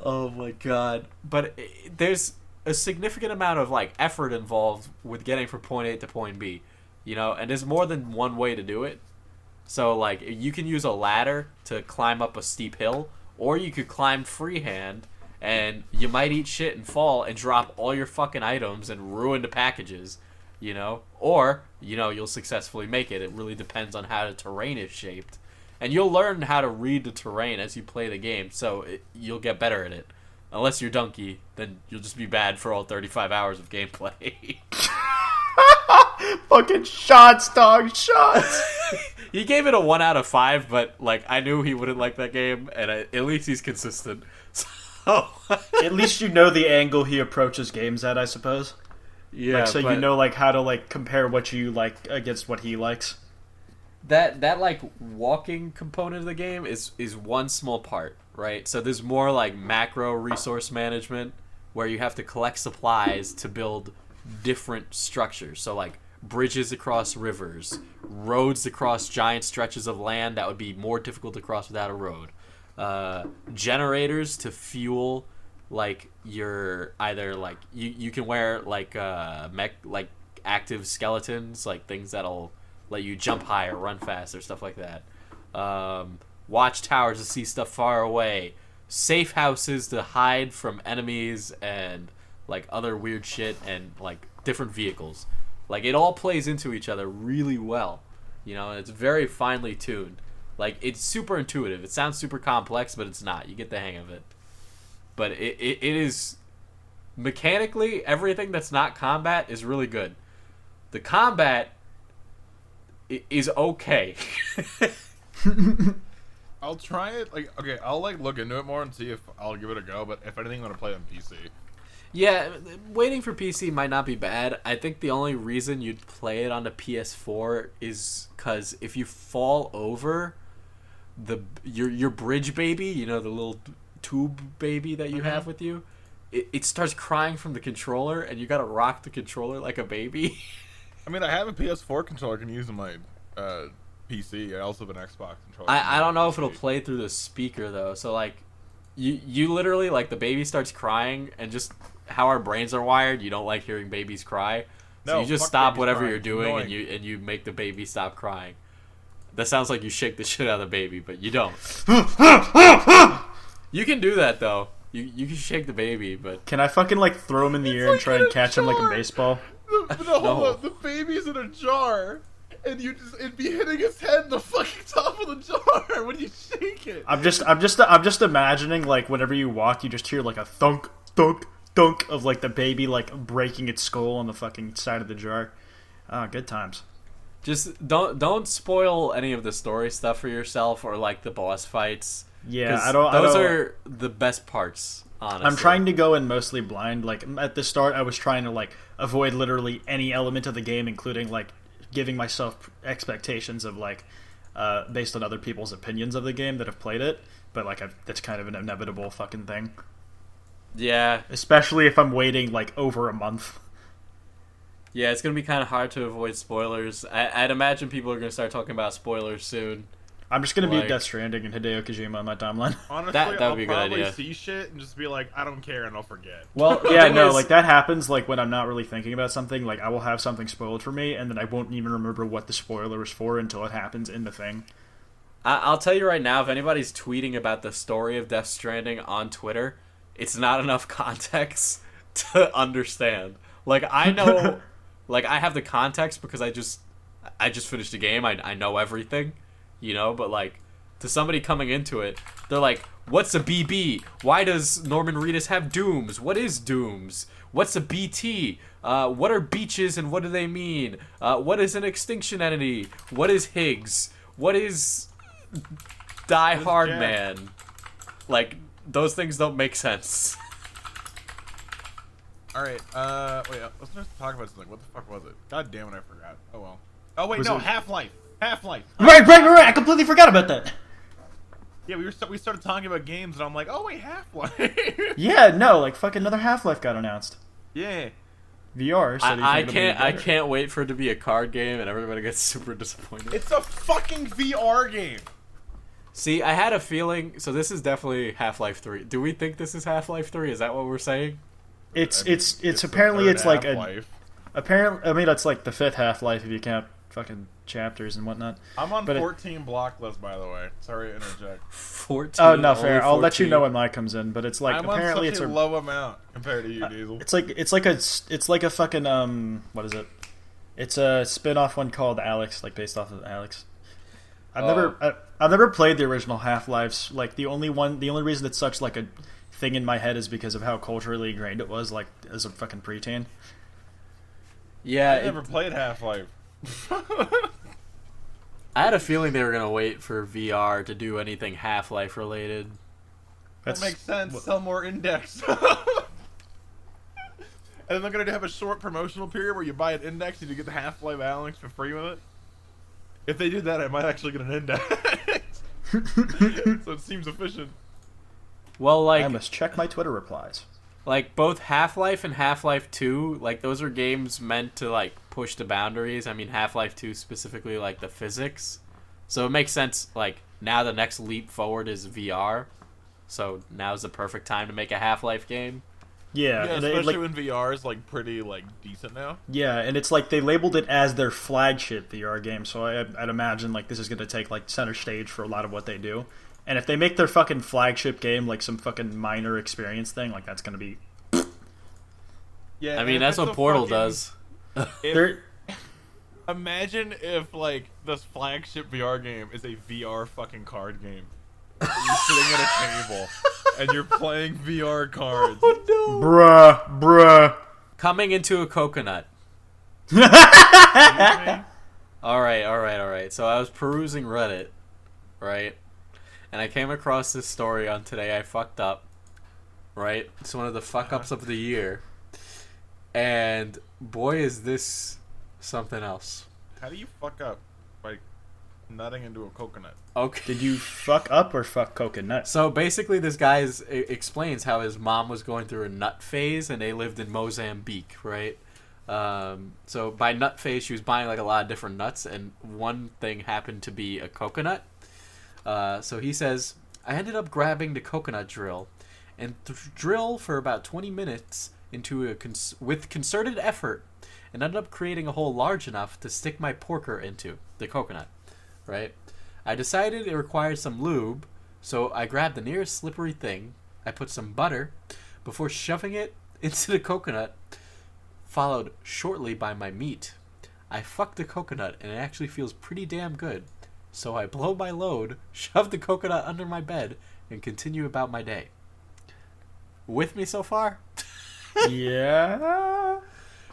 Oh my god. But there's a significant amount of like effort involved with getting from point A to point B, you know, and there's more than one way to do it. So like you can use a ladder to climb up a steep hill, or you could climb freehand. And you might eat shit and fall and drop all your fucking items and ruin the packages, you know? Or, you know, you'll successfully make it. It really depends on how the terrain is shaped. And you'll learn how to read the terrain as you play the game, so you'll get better at it. Unless you're Donkey, then you'll just be bad for all 35 hours of gameplay. Fucking shots, dog, shots! He gave it a 1 out of 5, but, like, I knew he wouldn't like that game, and at least he's consistent. Oh. At least you know the angle he approaches games at, I suppose. Yeah, like, so you know like how to like compare what you like against what he likes. That like walking component of the game is one small part, right? So there's more like macro resource management where you have to collect supplies to build different structures. So like bridges across rivers, roads across giant stretches of land that would be more difficult to cross without a road. Generators to fuel like your either like you can wear like like active skeletons, like things that'll let you jump high or run fast or stuff like that. Watchtowers to see stuff far away, safe houses to hide from enemies and like other weird shit, and like different vehicles. Like it all plays into each other really well, you know, and it's very finely tuned. Like, it's super intuitive. It sounds super complex, but it's not. You get the hang of it. But it is... Mechanically, everything that's not combat is really good. The combat is okay. I'll try it. Like, okay, I'll like look into it more and see if I'll give it a go. But if anything, I'm gonna play it on PC. Yeah, waiting for PC might not be bad. I think the only reason you'd play it on the PS4 is because if you fall over your bridge baby, you know, the little tube baby that you have with you, it starts crying from the controller, and you gotta rock the controller like a baby. I mean, I have a PS4 controller I can use on my PC. I also have an Xbox controller. I don't know if it'll play through the speaker though. So like, you literally, like, the baby starts crying, and just how our brains are wired, you don't like hearing babies cry. So you just stop whatever you're doing, and you make the baby stop crying. That sounds like you shake the shit out of the baby, but you don't. You can do that though. You can shake the baby, but Can I fucking like throw him in the air and try and catch him like a baseball? The baby's in a jar, and it'd be hitting his head in the fucking top of the jar when you shake it. I'm just imagining, like, whenever you walk, you just hear like a thunk, thunk, thunk of like the baby like breaking its skull on the fucking side of the jar. Ah, good times. just don't spoil any of the story stuff for yourself, or like the boss fights. Yeah, 'Cause those are the best parts, honestly. I'm trying to go in mostly blind. Like, at the start, I was trying to like avoid literally any element of the game, including like giving myself expectations of like based on other people's opinions of the game that have played it. But like, that's kind of an inevitable fucking thing. Yeah. Especially if I'm waiting like over a month. Yeah, it's going to be kind of hard to avoid spoilers. I'd imagine people are going to start talking about spoilers soon. I'm just going to Like- be Death Stranding and Hideo Kojima on my timeline. Honestly, That would I'll be a good probably idea. see shit and just be like, I don't care, and I'll forget. Well, yeah, thing no, is- like that happens like when I'm not really thinking about something. Like, I will have something spoiled for me, and then I won't even remember what the spoiler was for until it happens in the thing. I'll tell you right now, if anybody's tweeting about the story of Death Stranding on Twitter, it's not enough context to understand. Like, I know, like, I have the context because I just finished the game. I know everything, you know, but like, to somebody coming into it, they're like, what's a BB? Why does Norman Reedus have dooms? What is dooms? What's a BT? What are beaches and what do they mean? What is an extinction entity? What is Higgs? What is Die Hard Jack? Man? Like, those things don't make sense. Alright, wait, I was supposed to talk about something. What the fuck was it? God damn it, I forgot. Oh well. Oh wait, Was no, it- Half-Life. Half-Life. Right, I completely forgot about that. Yeah, we started talking about games, and I'm like, oh wait, Half-Life. Yeah, no, like fucking another Half-Life got announced. Yeah. VR. So I can't wait for it to be a card game, and everybody gets super disappointed. It's a fucking VR game. See, I had a feeling. So this is definitely Half-Life 3. Do we think this is Half-Life 3? Is that what we're saying? It's the apparently third it's like Half-Life. I mean, it's like the 5th Half-Life if you count fucking chapters and whatnot. I'm on but 14 block list, by the way. Sorry to interject. 14. Oh no, only fair. I'll let you 14. know when mine comes in. But it's like I'm apparently on such it's a low amount compared to you, Diesel. it's like a fucking what is it? It's a spin-off one called Alyx, like based off of Alyx. I've never played the original Half-Lives. Like the only reason it's such like a thing in my head is because of how culturally ingrained it was, like as a fucking preteen. Yeah, I never played Half-Life. I had a feeling they were gonna wait for VR to do anything Half-Life related. That makes sense. Sell more index. And then they're gonna have a short promotional period where you buy an index and you get the Half-Life Alyx for free with it. If they do that, I might actually get an index. So it seems efficient. Well, I like must check my Twitter replies. both Half-Life and Half-Life 2, like those are games meant to like push the boundaries. I mean, Half-Life 2 specifically, like the physics. So it makes sense. Like now the next leap forward is VR. So now's the perfect time to make a Half-Life game. Yeah, Yeah, and especially like, when VR is like pretty like decent now. yeah, and it's like they labeled it as their flagship VR game, so I'd imagine like this is going to take like center stage for a lot of what they do. And if they make their fucking flagship game like some fucking minor experience thing, like that's going to be. Yeah, I mean, that's what Portal does. Imagine if like this flagship VR game is a VR fucking card game. You're sitting at a table and you're playing VR cards. Bruh. Coming into a CocoNUT. All right. So I was perusing Reddit, right? And I came across this story on Today I Fucked Up. right? It's one of the fuck ups of the year. And boy, is this something else. How do you fuck up by nutting into a coconut? Okay. Did you fuck up or fuck CocoNUT? So basically, this guy explains how his mom was going through a nut phase, and they lived in Mozambique, right? So by nut phase, she was buying like a lot of different nuts, and one thing happened to be a coconut. So he says, I ended up grabbing the coconut drill, and drill for about 20 minutes into with concerted effort, and ended up creating a hole large enough to stick my porker into the coconut, right? I decided it required some lube, so I grabbed the nearest slippery thing. I put some butter before shoving it into the coconut, followed shortly by my meat. I fucked the coconut, and it actually feels pretty damn good. So I blow my load, shove the coconut under my bed, and continue about my day. With me so far? Yeah.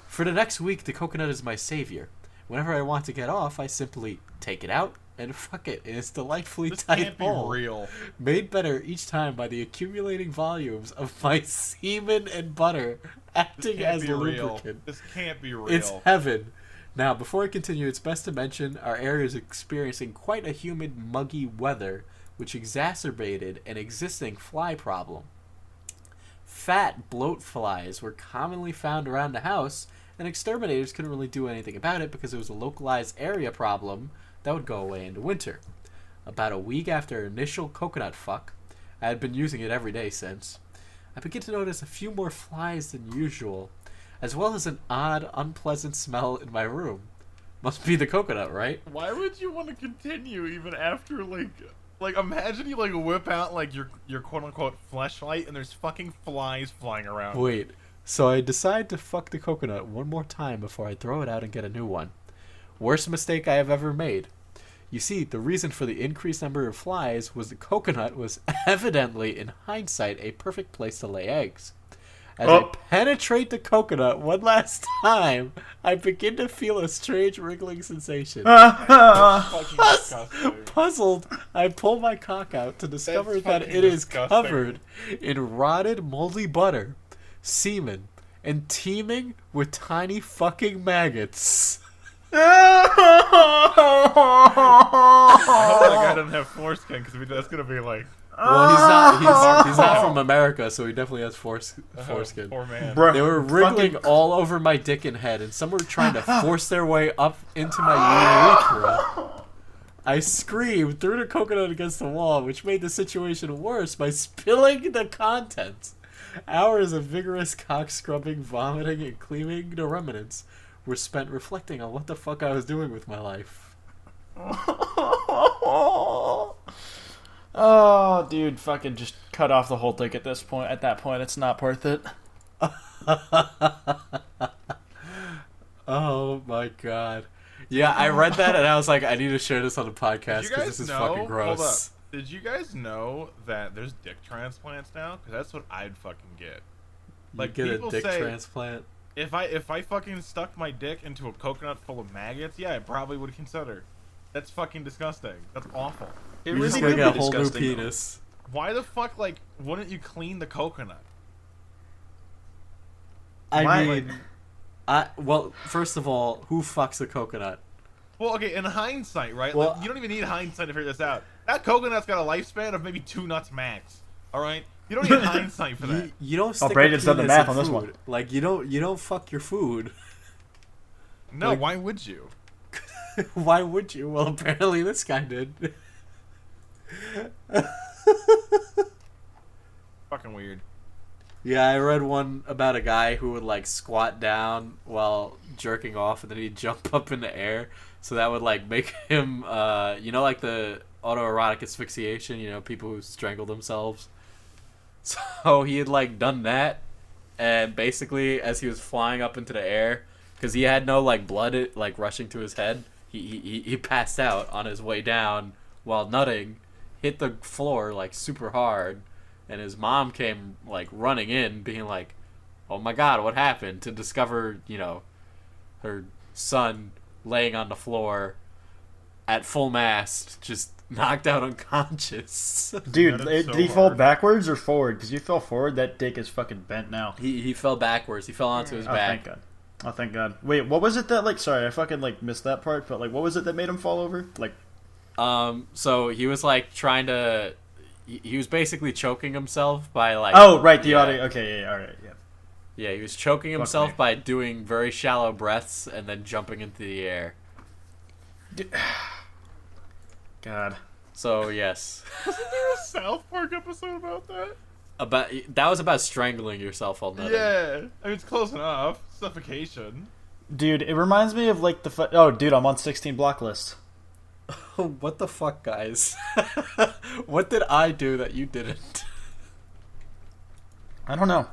For the next week, the coconut is my savior. Whenever I want to get off, I simply take it out and fuck it in its delightfully This tight can't be hole. real. Made better each time by the accumulating volumes of my semen and butter acting This can't as be lubricant. real. This can't be real. It's heaven. Now, before I continue, it's best to mention our area is experiencing quite a humid, muggy weather, which exacerbated an existing fly problem. Fat bloat flies were commonly found around the house, and exterminators couldn't really do anything about it because it was a localized area problem that would go away in the winter. About a week after initial coconut fuck, I had been using it every day since, I began to notice a few more flies than usual, as well as an odd, unpleasant smell in my room. Must be the coconut, right? Why would you want to continue even after like imagine you like whip out like your quote unquote fleshlight and there's fucking flies flying around. Wait, so I decide to fuck the coconut one more time before I throw it out and get a new one. Worst mistake I have ever made. You see, the reason for the increased number of flies was the coconut was evidently, in hindsight, a perfect place to lay eggs. As I penetrate the coconut one last time, I begin to feel a strange wriggling sensation. Fucking disgusting. Puzzled, I pull my cock out to discover That's that fucking it is disgusting. covered in rotted, moldy butter, semen, and teeming with tiny fucking maggots. I hope that guy doesn't have foreskin because that's gonna be like Well, he's not from America, so he definitely has foreskin. poor man. Bro, They were wriggling fucking- all over my dick and head, and some were trying to force their way up into my urethra. I screamed, threw the coconut against the wall, which made the situation worse by spilling the contents. Hours of vigorous cock scrubbing, vomiting, and cleaning the remnants were spent reflecting on what the fuck I was doing with my life. Oh, dude, fucking just cut off the whole thing at this point. At that point, it's not worth it. Oh my god. Yeah, I read that and I was like, I need to share this on the podcast Did you because guys this is know? fucking Hold up. gross. Did you guys know that there's dick transplants now? Because that's what I'd fucking get. Like, You get a people dick say- transplant. If I fucking stuck my dick into a coconut full of maggots, yeah, I probably would consider. That's fucking disgusting. That's awful. It You're just really gonna would get be a whole new disgusting, though. penis. Why the fuck, like, wouldn't you clean the coconut? I Why? mean, well, first of all, who fucks a coconut? Well, okay, in hindsight, right? Well- Like, you don't even need hindsight to figure this out. That coconut's got a lifespan of maybe 2 nuts max. All right, you don't need hindsight for that. You don't stick Braden's a done the penis math in on this food. one. Like you don't fuck your food. No, like- why would you? Why would you? Well, apparently this guy did. Fucking weird. Yeah, I read one about a guy who would like squat down while jerking off, and then he'd jump up in the air, so that would like make him, like the autoerotic asphyxiation. People who strangle themselves. So he had like done that, and basically as he was flying up into the air, because he had no like blood like rushing to his head, he passed out on his way down while nutting, hit the floor like super hard. And his mom came, like, running in, being like, oh my god, what happened? To discover, her son laying on the floor at full mast, just knocked out unconscious. Dude, That is so did he fall hard. backwards or forward? Because you fell forward, that dick is fucking bent now. He fell backwards. He fell onto his Oh, thank back. God. Oh, thank God. Wait, what was it that, like, sorry, I fucking, like, missed that part, but, like, what was it that made him fall over? Like, So he was like trying to. He was basically choking himself by like. oh, right, the yeah. audio. Okay, yeah, alright, yeah. Yeah, he was choking Fuck himself me. by doing very shallow breaths and then jumping into the air. God. So yes, Wasn't there a South Park episode about that? that was about strangling yourself all night. Yeah, I mean it's close enough. Suffocation. Dude, it reminds me of, like, oh, dude, I'm on 16 block list. What the fuck, guys? What did I do that you didn't? I don't know.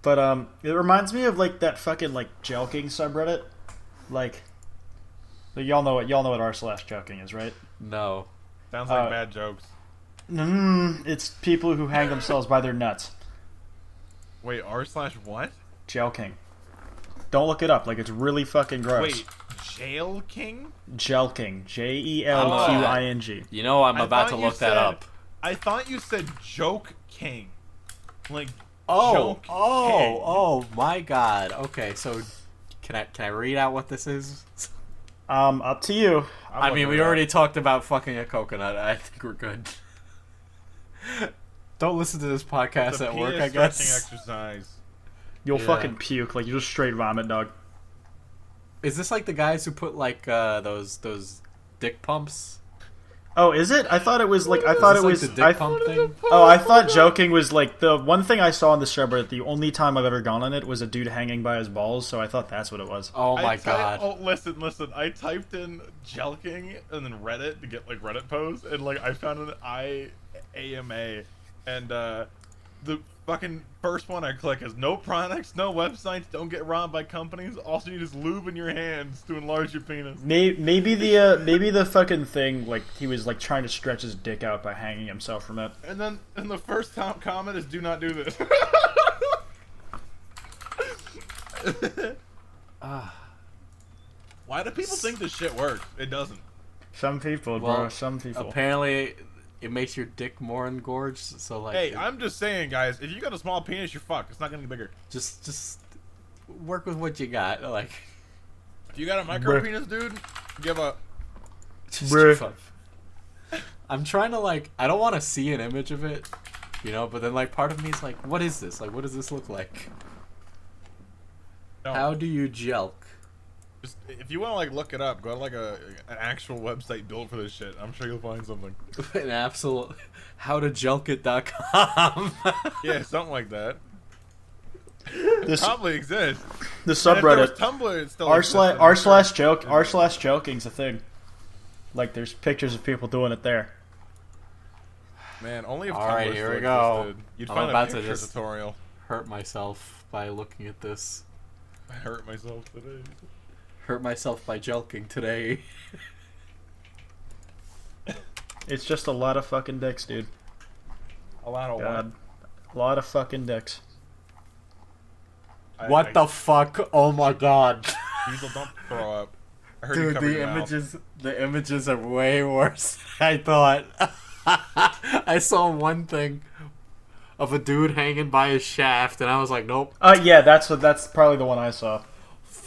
But, it reminds me of, like, that fucking, like, jelking subreddit. Like, y'all know what r/jelking is, right? No. Sounds like bad jokes. It's people who hang themselves by their nuts. Wait, r/what? Jelking. Don't look it up. Like, it's really fucking gross. Wait, Jail King? Jelking. Jelqing. You know I'm I about to thought you look that said- up. I thought you said Joke King. Like Oh, Joke King. oh my God. Okay, so can I read out what this is? Up to you. I mean, we already talked about fucking a coconut. I think we're good. Don't listen to this podcast The at work, penis I guess. stretching exercise. You'll Yeah. fucking puke. Like, you just straight vomit, dog. Is this like the guys who put like those dick pumps? Oh, is it? I thought it was like. I Is thought this it like was. the dick pump thing? Oh, I thought joking was like the one thing I saw on the subreddit. The only time I've ever gone on it was a dude hanging by his balls. So I thought that's what it was. Oh my I God. Oh, listen. I typed in Jelking and then Reddit to get like Reddit posts, and like I found an IAMA, and the fucking first one I click is no products, no websites, don't get robbed by companies. Also, you just lube in your hands to enlarge your penis. Maybe the fucking thing, like, he was like trying to stretch his dick out by hanging himself from it. And then the first comment is do not do this. Why do people think this shit works? It doesn't. Some people, Well, bro. Some people. Apparently, it makes your dick more engorged. So like, Hey, I'm just saying, guys. If you got a small penis, you're fucked. It's not gonna get bigger. just work with what you got. Like, If you got a micro Bruh. penis, dude, give up. just Bruh. give up. I'm trying to like, I don't want to see an image of it, you know. But then like, part of me is like, what is this? Like, what does this look like? No, How do you jelk? just, if you want to like look it up, go to like an actual website built for this shit. I'm sure you'll find something. An absolute howtojelkit.com. Yeah, something like that. This Probably exists. the And if there was subreddit Tumblr, it still r exists, slash I'm r sure. slash joke r slash joking's a thing. Like, there's pictures of people doing it there. Man, only if All Tumblr right, here still we go. existed. You'd I'm find about a to picture just- tutorial. Hurt myself by looking at this. I hurt myself today. Hurt myself by jelking today. It's just a lot of fucking dicks, dude. A lot of God, a lot of fucking dicks. what? What the fuck? Oh my God. Diesel, don't throw up. I heard you Dude, covered your mouth. the images are way worse than I thought. I saw one thing of a dude hanging by his shaft, and I was like, nope. Yeah, that's probably the one I saw.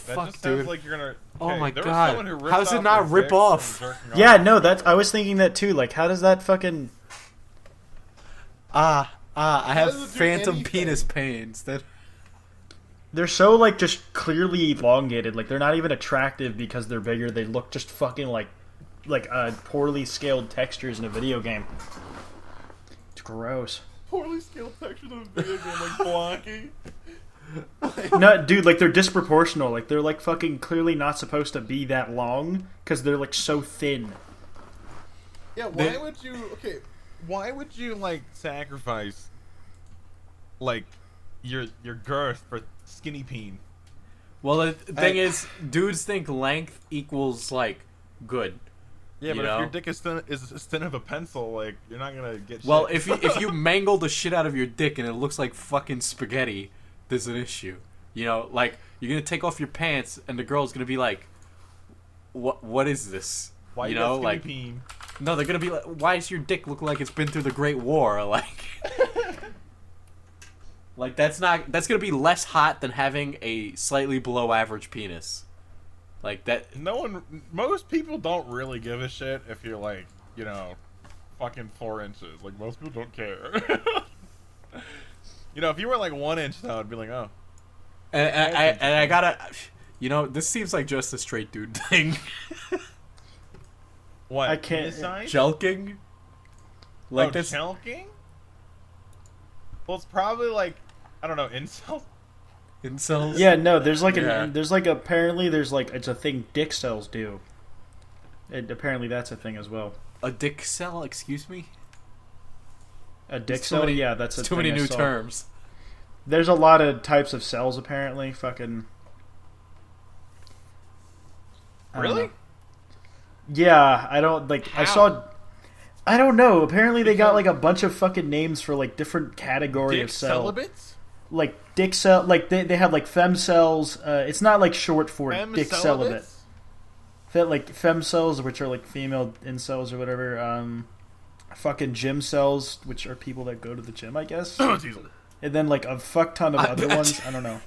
That Fuck, just sounds dude. like you're gonna. Oh Okay, my there was God. someone who ripped How does it off not their rip dick from off? jerking off. Yeah, no, I was thinking that too. Like, how does that fucking? I have doesn't do phantom anything. penis pains. That They're so, like, just clearly elongated. Like, they're not even attractive because they're bigger. They look just fucking like poorly scaled textures in a video game. It's gross. Poorly scaled textures of a video game like blocky. No, dude, like, they're disproportional. Like, they're, like, fucking clearly not supposed to be that long because they're, like, so thin. Yeah, why would you? Okay, why would you like sacrifice like your girth for skinny peen? well, the thing is, dudes think length equals like good. Yeah, You but know? if your dick is as thin of a pencil, like you're not gonna get. Well, shit. if you mangle the shit out of your dick and it looks like fucking spaghetti, there's an issue. You know, like you're gonna take off your pants and the girl's gonna be like, "What is this?" why you you know, got skinny like peen? No, they're gonna be like, why does your dick look like it's been through the Great War? Like that's gonna be less hot than having a slightly below average penis. Like that. Most people don't really give a shit if you're like, you know, fucking 4 inches. Like most people don't care. You know, if you were like 1 inch, though, I'd be like, oh. And I gotta, you know, this seems like just a straight dude thing. What? I can't. Jelking? Like this? Jelking? Well, it's probably like, I don't know, incels? Incels? Yeah, no, there's like apparently there's like, it's a thing dick cells do. Apparently that's a thing as well. A dick cell? Excuse me? A dick cell? Yeah, that's a too thing many I new saw. terms. There's a lot of types of cells apparently. Fucking. Really? Yeah, I don't like. How? I don't know. Apparently they got like a bunch of fucking names for like different category Dick of cell. celibates? Like dick cell, like they have like fem cells. It's not like short for dick celibate. Like fem cells, which are like female incels or whatever. Fucking gym cells, which are people that go to the gym, I guess. And then like a fuck ton of other ones. I don't know.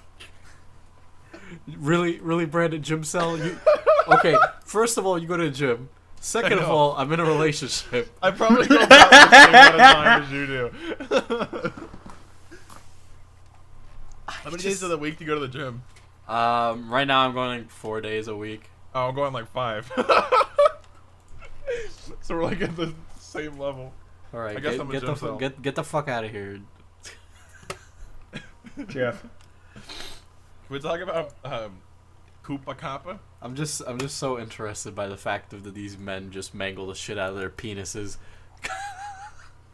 Really, really, Brandon, gym cell? Okay, first of all, you go to the gym. Second of all, I'm in a relationship. I probably go about the same amount of time as you do. How many days of the week do you go to the gym? Right now I'm going like 4 days a week. Oh, I'm going like 5. So we're like at the same level. All right, I guess I'm a gym cell. get the fuck out of here. Jeff. Can we talk about COPPA? I'm just so interested by the fact of that these men just mangle the shit out of their penises.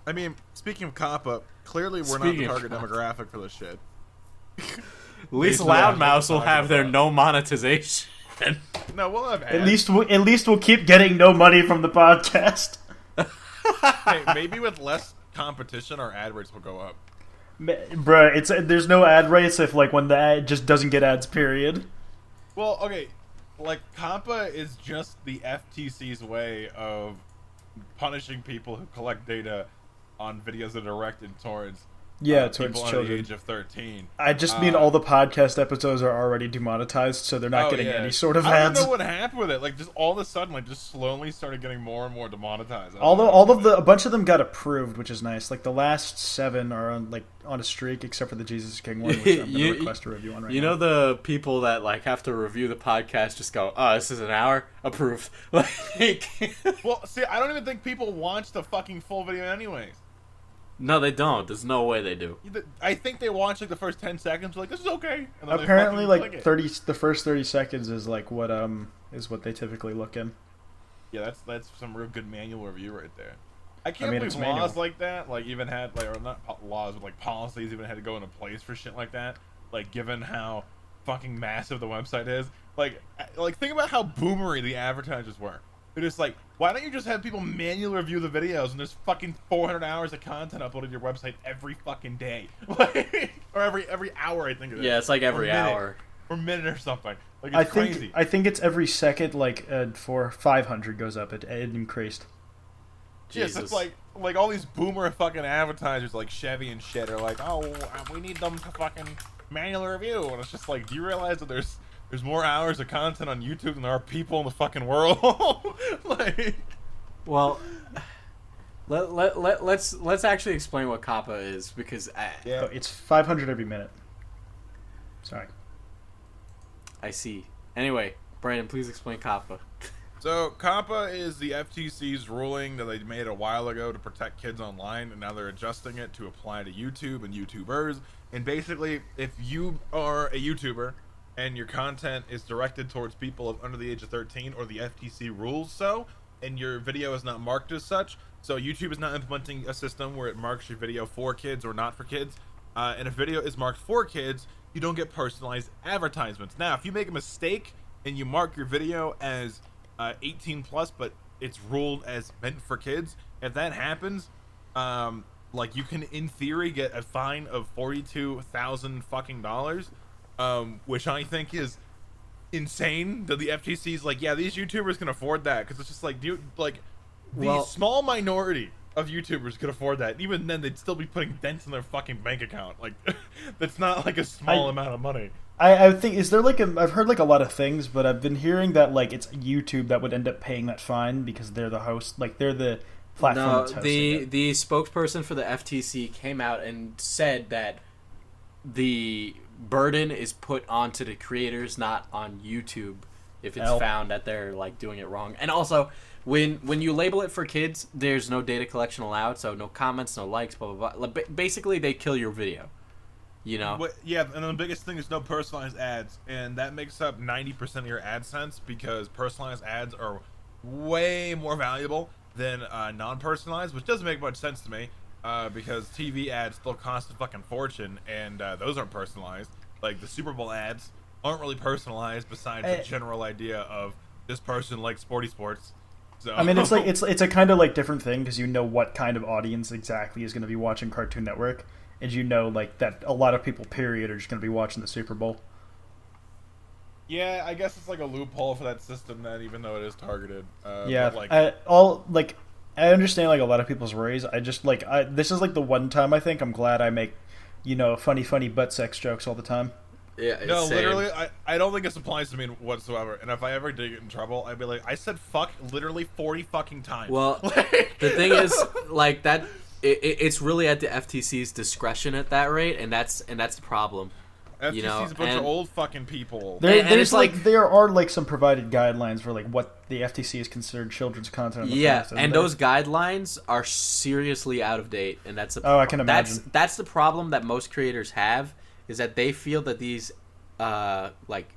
I mean, speaking of COPPA, clearly we're not the target demographic for this shit. At least Loudmouths will have their no monetization. No, we'll have ads. At least we'll keep getting no money from the podcast. Hey, maybe with less competition, our ad rates will go up. Bruh, there's no ad rates if like when the ad just doesn't get ads. Period. Well, okay, like COPPA is just the FTC's way of punishing people who collect data on videos that are directed towards towards people children under the age of 13. I just mean all the podcast episodes are already demonetized, so they're not getting any sort of ads. I don't know what happened with it. Like, just all of a sudden, like, just slowly started getting more and more demonetized. A bunch of them got approved, which is nice. Like the last 7 are on a streak, except for the Jesus King one, which I'm going to request a review on right now. You know the people that like have to review the podcast just go, oh, this is an hour? Approved. Like, well, see, I don't even think people watch the fucking full video anyways. No, they don't. There's no way they do. I think they watch like the first 10 seconds, like, this is okay. And then apparently, like the first 30 seconds is like what they typically look in. Yeah, that's some real good manual review right there. I can't believe laws like that, like even had like, or not laws, but like policies even had to go into place for shit like that. Like given how fucking massive the website is, like think about how boomery the advertisers were. They're just like, why don't you just have people manually review the videos and there's fucking 400 hours of content uploaded to your website every fucking day, or every hour, I think it is. Yeah, it's like every hour or minute or something. Like it's crazy. I think it's every second. Like for 500 goes up, it increased. Jesus. Yes, it's like all these boomer fucking advertisers like Chevy and shit are like, oh, we need them to fucking manually review, and it's just like, do you realize that there's more hours of content on YouTube than there are people in the fucking world? Like, well, let's actually explain what COPPA is, because it's 500 every minute. Sorry. I see. Anyway, Brandon, please explain COPPA. So COPPA is the FTC's ruling that they made a while ago to protect kids online, and now they're adjusting it to apply to YouTube and YouTubers. And basically, if you are a YouTuber and your content is directed towards people under the age of 13, or the FTC rules so, and your video is not marked as such, so YouTube is not implementing a system where it marks your video for kids or not for kids, and if video is marked for kids, you don't get personalized advertisements. Now, if you make a mistake and you mark your video as 18 plus, but it's ruled as meant for kids, if that happens, like, you can in theory get a fine of $42,000 fucking dollars, which I think is insane. That the FTC's like, yeah, these YouTubers can afford that, because it's just like, the small minority of YouTubers could afford that. Even then, they'd still be putting dents in their fucking bank account. Like, that's not like a small amount of money. I think, is there like I've heard like a lot of things, but I've been hearing that like it's YouTube that would end up paying that fine because they're the host, like they're the platform that's hosting it. The spokesperson for the FTC came out and said that the burden is put onto the creators, not on YouTube, if it's found that they're like doing it wrong. And also, when you label it for kids, there's no data collection allowed, so no comments, no likes, blah blah blah. Basically, they kill your video. You know? Yeah, and the biggest thing is no personalized ads, and that makes up 90% of your AdSense because personalized ads are way more valuable than non-personalized, which doesn't make much sense to me because TV ads still cost a fucking fortune, and those aren't personalized. Like, the Super Bowl ads aren't really personalized besides the general idea of this person likes sports. So. I mean, it's like it's a kind of like different thing because you know what kind of audience exactly is going to be watching Cartoon Network. And you know, like, that a lot of people, period, are just going to be watching the Super Bowl. Yeah, I guess it's like a loophole for that system then, even though it is targeted. Yeah, but I understand, like, a lot of people's worries. I just, like, this is, like, the one time I think I'm glad I make, you know, funny butt sex jokes all the time. Yeah, no, same. Literally, I don't think this applies to me whatsoever. And if I ever did get in trouble, I'd be like, I said fuck literally 40 fucking times. Well, the thing is, like, that... It's really at the FTC's discretion at that rate, and that's the problem. FTC's you know? A bunch of old fucking people. There's like there are like some provided guidelines for like what the FTC has considered children's content. In the past, and those guidelines are seriously out of date, and that's I can imagine. That's the problem that most creators have, is that they feel that these like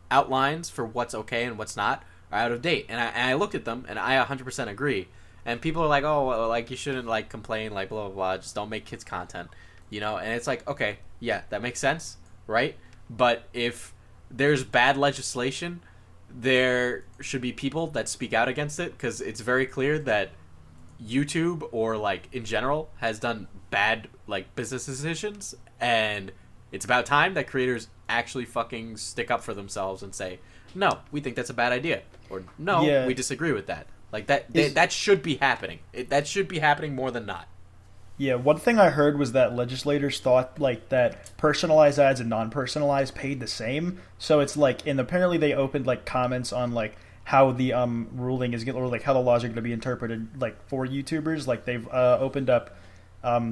outlines for what's okay and what's not are out of date, and I looked at them, and I 100% agree. And people are like, oh, well, like, you shouldn't, like, complain, like, blah, blah, blah, just don't make kids content, you know? And it's like, okay, yeah, that makes sense, right? But if there's bad legislation, there should be people that speak out against it, because it's very clear that YouTube, or, like, in general, has done bad, like, business decisions, and it's about time that creators actually fucking stick up for themselves and say, no, we think that's a bad idea, or no, we disagree with that. Like, that should be happening. That should be happening more than not. Yeah, one thing I heard was that legislators thought, like, that personalized ads and non-personalized paid the same. So it's like, and apparently they opened, like, comments on, like, how the ruling is, or, like, how the laws are going to be interpreted, like, for YouTubers. Like, they've opened up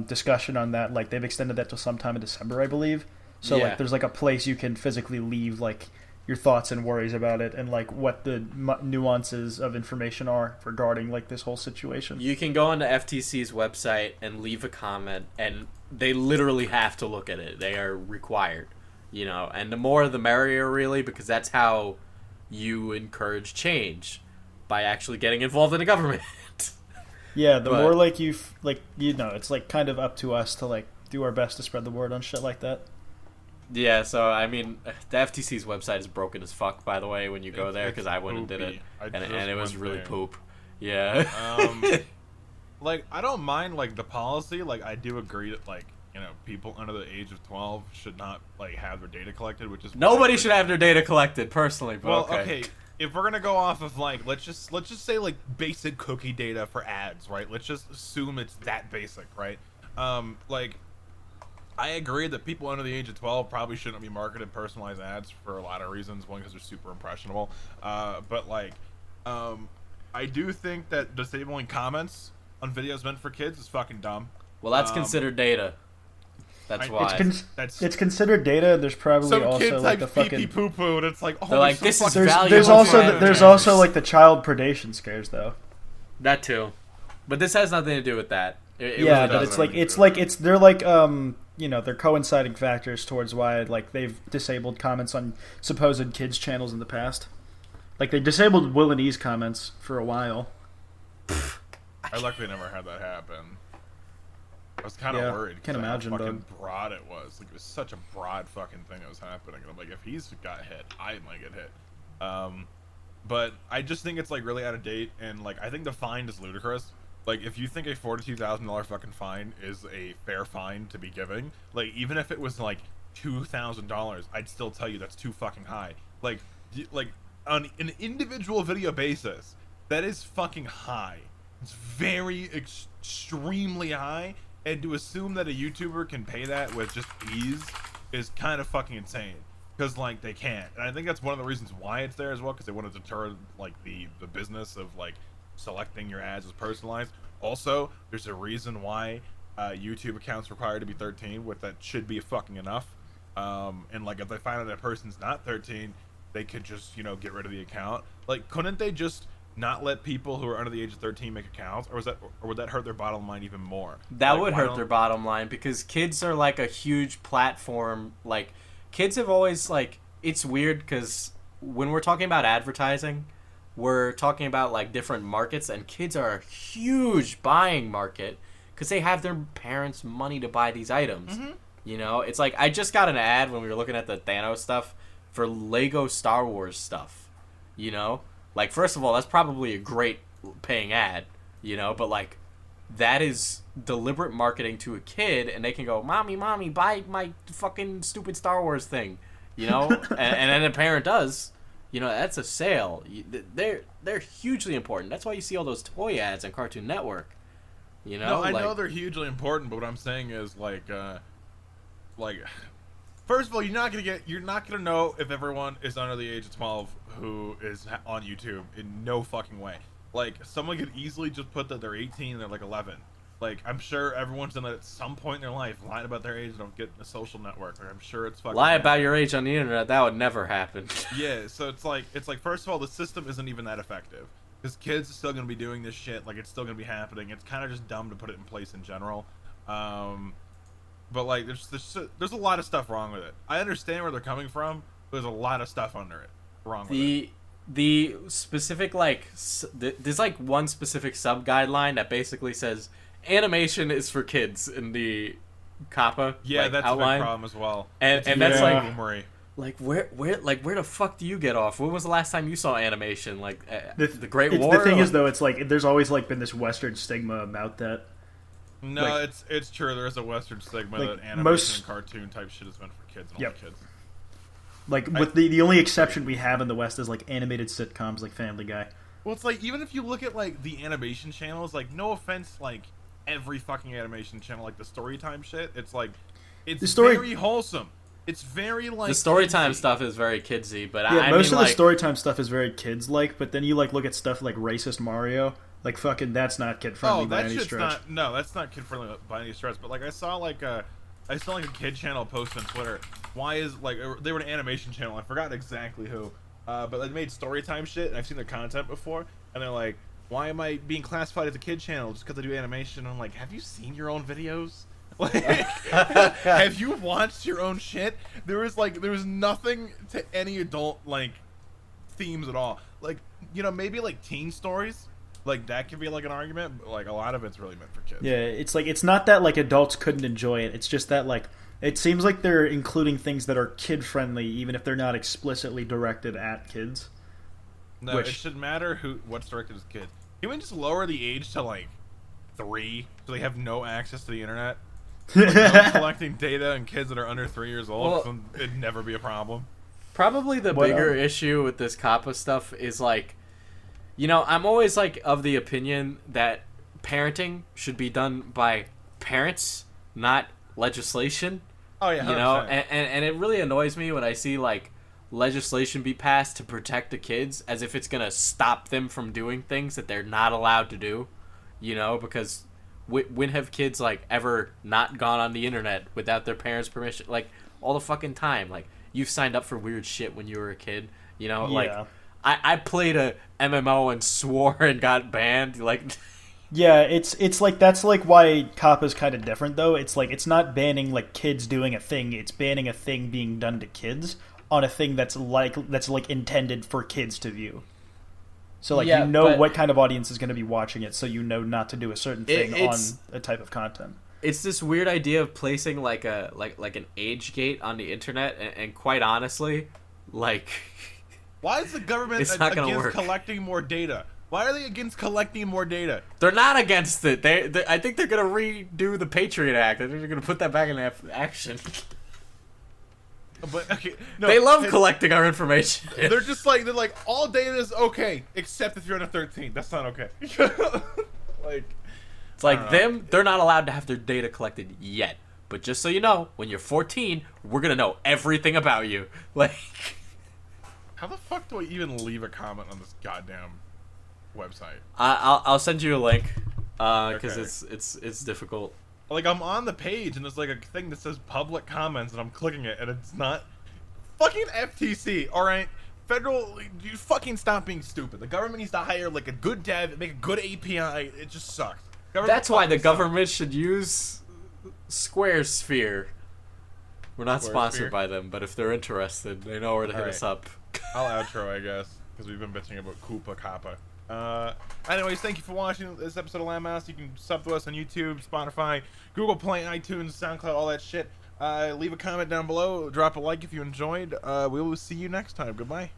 discussion on that. Like, they've extended that till sometime in December, I believe. So, like, there's, like, a place you can physically leave, like, your thoughts and worries about it, and like what the nuances of information are regarding like this whole situation. You can go on the FTC's website and leave a comment, and they literally have to look at it. They are required, you know. And the more the merrier, really, because that's how you encourage change, by actually getting involved in the government. Yeah, the more like you know, it's like kind of up to us to like do our best to spread the word on shit like that. Yeah, so, I mean, the FTC's website is broken as fuck, by the way, when you go there, because I went and did it, and it was really poop. Yeah. Like, I don't mind, like, the policy. Like, I do agree that, like, you know, people under the age of 12 should not, like, have their data collected, which is... Nobody should have their data collected, personally, but well, okay. If we're gonna go off of, like, let's just say, like, basic cookie data for ads, right? Let's just assume it's that basic, right? Like... I agree that people under the age of 12 probably shouldn't be marketed personalized ads for a lot of reasons. One, because they're super impressionable. But, like, I do think that disabling comments on videos meant for kids is fucking dumb. Well, that's considered data. That's why. It's considered data. There's probably some also kid like the types fucking... pee-pee-poo-poo, and it's like, oh, they're like, this is valuable. There's also like the child predation scares, though. That, too. But this has nothing to do with that. It yeah, really but they're like you know, they're coinciding factors towards why like they've disabled comments on supposed kids channels in the past. Like they disabled Will and E's comments for a while. I luckily never had that happen. I was kind of worried. Can't imagine how fucking broad it was. Like it was such a broad fucking thing that was happening. And I'm like, if he's got hit, I might get hit. But I just think it's like really out of date, and like I think the fine is ludicrous. Like, if you think a $42,000 fucking fine is a fair fine to be giving, like, even if it was, like, $2,000, I'd still tell you that's too fucking high. Like, on an individual video basis, that is fucking high. It's very extremely high, and to assume that a YouTuber can pay that with just ease is kind of fucking insane. Because like they can't, and I think that's one of the reasons why it's there as well. Because they want to deter like the business of like selecting your ads as personalized. Also, there's a reason why YouTube accounts required to be 13, with that should be fucking enough. And like if they find out that person's not 13, they could just, you know, get rid of the account. Like, couldn't they just not let people who are under the age of 13 make accounts, or would that hurt their bottom line even more? That like, would hurt their bottom line, because kids are like a huge platform. Like, kids have always, like, it's weird because when we're talking about advertising, we're talking about like different markets, and kids are a huge buying market because they have their parents' money to buy these items. Mm-hmm. You know, it's like I just got an ad when we were looking at the Thanos stuff for Lego Star Wars stuff. You know, like, first of all, that's probably a great paying ad, you know, but like that is deliberate marketing to a kid, and they can go, mommy, buy my fucking stupid Star Wars thing, you know, and then a parent does, you know, that's a sale. They're hugely important. That's why you see all those toy ads on Cartoon Network. You know, no, I know they're hugely important, but what I'm saying is like, first of all, you're not gonna know if everyone is under the age of 12 who is on YouTube in no fucking way. Like, someone could easily just put that they're 18 and they're like 11. Like, I'm sure everyone's done that at some point in their life, lying about their age and don't get a social network. Or I'm sure it's fucking lie about your age on the internet. That would never happen. Yeah, so it's like first of all, the system isn't even that effective. Because kids are still going to be doing this shit, like, it's still going to be happening. It's kind of just dumb to put it in place in general. But, like, there's a lot of stuff wrong with it. I understand where they're coming from, but there's a lot of stuff under it wrong with it. The specific, like, there's, like, one specific sub-guideline that basically says animation is for kids in the COPPA that's outline. a big problem as well. And that's, like... Boomery. Like, where the fuck do you get off? When was the last time you saw animation? Like, the Great War? War? The thing is, though, it's like, there's always, like, been this Western stigma about that. No, like, it's true. There is a Western stigma like, that animation and cartoon type shit is meant for kids and only kids. Like, with the only exception we have in the West is, like, animated sitcoms like Family Guy. Well, it's like, even if you look at, like, the animation channels, like, no offense, like, every fucking animation channel, like the Storytime shit, it's like, it's very wholesome. It's very, like, the Storytime stuff is very kidsy, but yeah, most of the Storytime stuff is very kids-like, but then you, like, look at stuff like Racist Mario, like, fucking, that's not kid-friendly by any stretch. That's not kid-friendly by any stretch, but, like, I saw, like, a kid channel post on Twitter. Why is, like, they were an animation channel, I forgot exactly who, but they made Storytime shit, and I've seen their content before, and they're like, why am I being classified as a kid channel just because I do animation? And I'm like, have you seen your own videos? Like, have you watched your own shit? There was nothing to any adult, like, themes at all. Like, you know, maybe like teen stories, like that could be like an argument, but like a lot of it's really meant for kids. Yeah, it's like, it's not that like adults couldn't enjoy it. It's just that, like, it seems like they're including things that are kid friendly, even if they're not explicitly directed at kids. No, it shouldn't matter what's directed as kids. Can we just lower the age to like 3 so they have no access to the internet? Like, no collecting data on kids that are under 3 years old, well, it'd never be a problem. Probably the bigger issue with this COPPA stuff is, like, you know, I'm always, like, of the opinion that parenting should be done by parents, not legislation. Oh, yeah, 100%. You know, and it really annoys me when I see, like, legislation be passed to protect the kids as if it's going to stop them from doing things that they're not allowed to do, you know, because... When have kids, like, ever not gone on the internet without their parents' permission? Like, all the fucking time. Like, you've signed up for weird shit when you were a kid. You know, yeah. Like, I played a MMO and swore and got banned. Like, yeah, it's like, that's like why COPPA is kind of different, though. It's like, it's not banning, like, kids doing a thing. It's banning a thing being done to kids on a thing that's intended for kids to view. So, like, you know what kind of audience is going to be watching it, so you know not to do a certain thing on a type of content. It's this weird idea of placing, like, an age gate on the internet, and quite honestly, like... Why is the government against collecting more data? Why are they against collecting more data? They're not against it. I think they're going to redo the Patriot Act. I think they're going to put that back in action. But okay, no, they love collecting our information. They're like all data is okay, except if you're under 13. That's not okay. Like, It's like I don't know. them, they're not allowed to have their data collected yet. But just so you know, when you're 14, we're gonna know everything about you. Like, how the fuck do I even leave a comment on this goddamn website? I'll send you a link, because Okay. it's difficult. Like, I'm on the page and there's like a thing that says public comments and I'm clicking it and it's not. Fucking FTC, alright? Federal, you fucking stop being stupid. The government needs to hire like a good dev, make a good API. It just sucks. Government That's why the fucking sucks. government should use Squaresphere. We're not sponsored Squaresphere? by them, but if they're interested, they know where to hit us up. I'll outro, I guess, because we've been bitching about COPPA. Anyways, thank you for watching this episode of Landmass. You can sub to us on YouTube, Spotify, Google Play, iTunes, SoundCloud, all that shit. Leave a comment down below. Drop a like if you enjoyed. We will see you next time. Goodbye.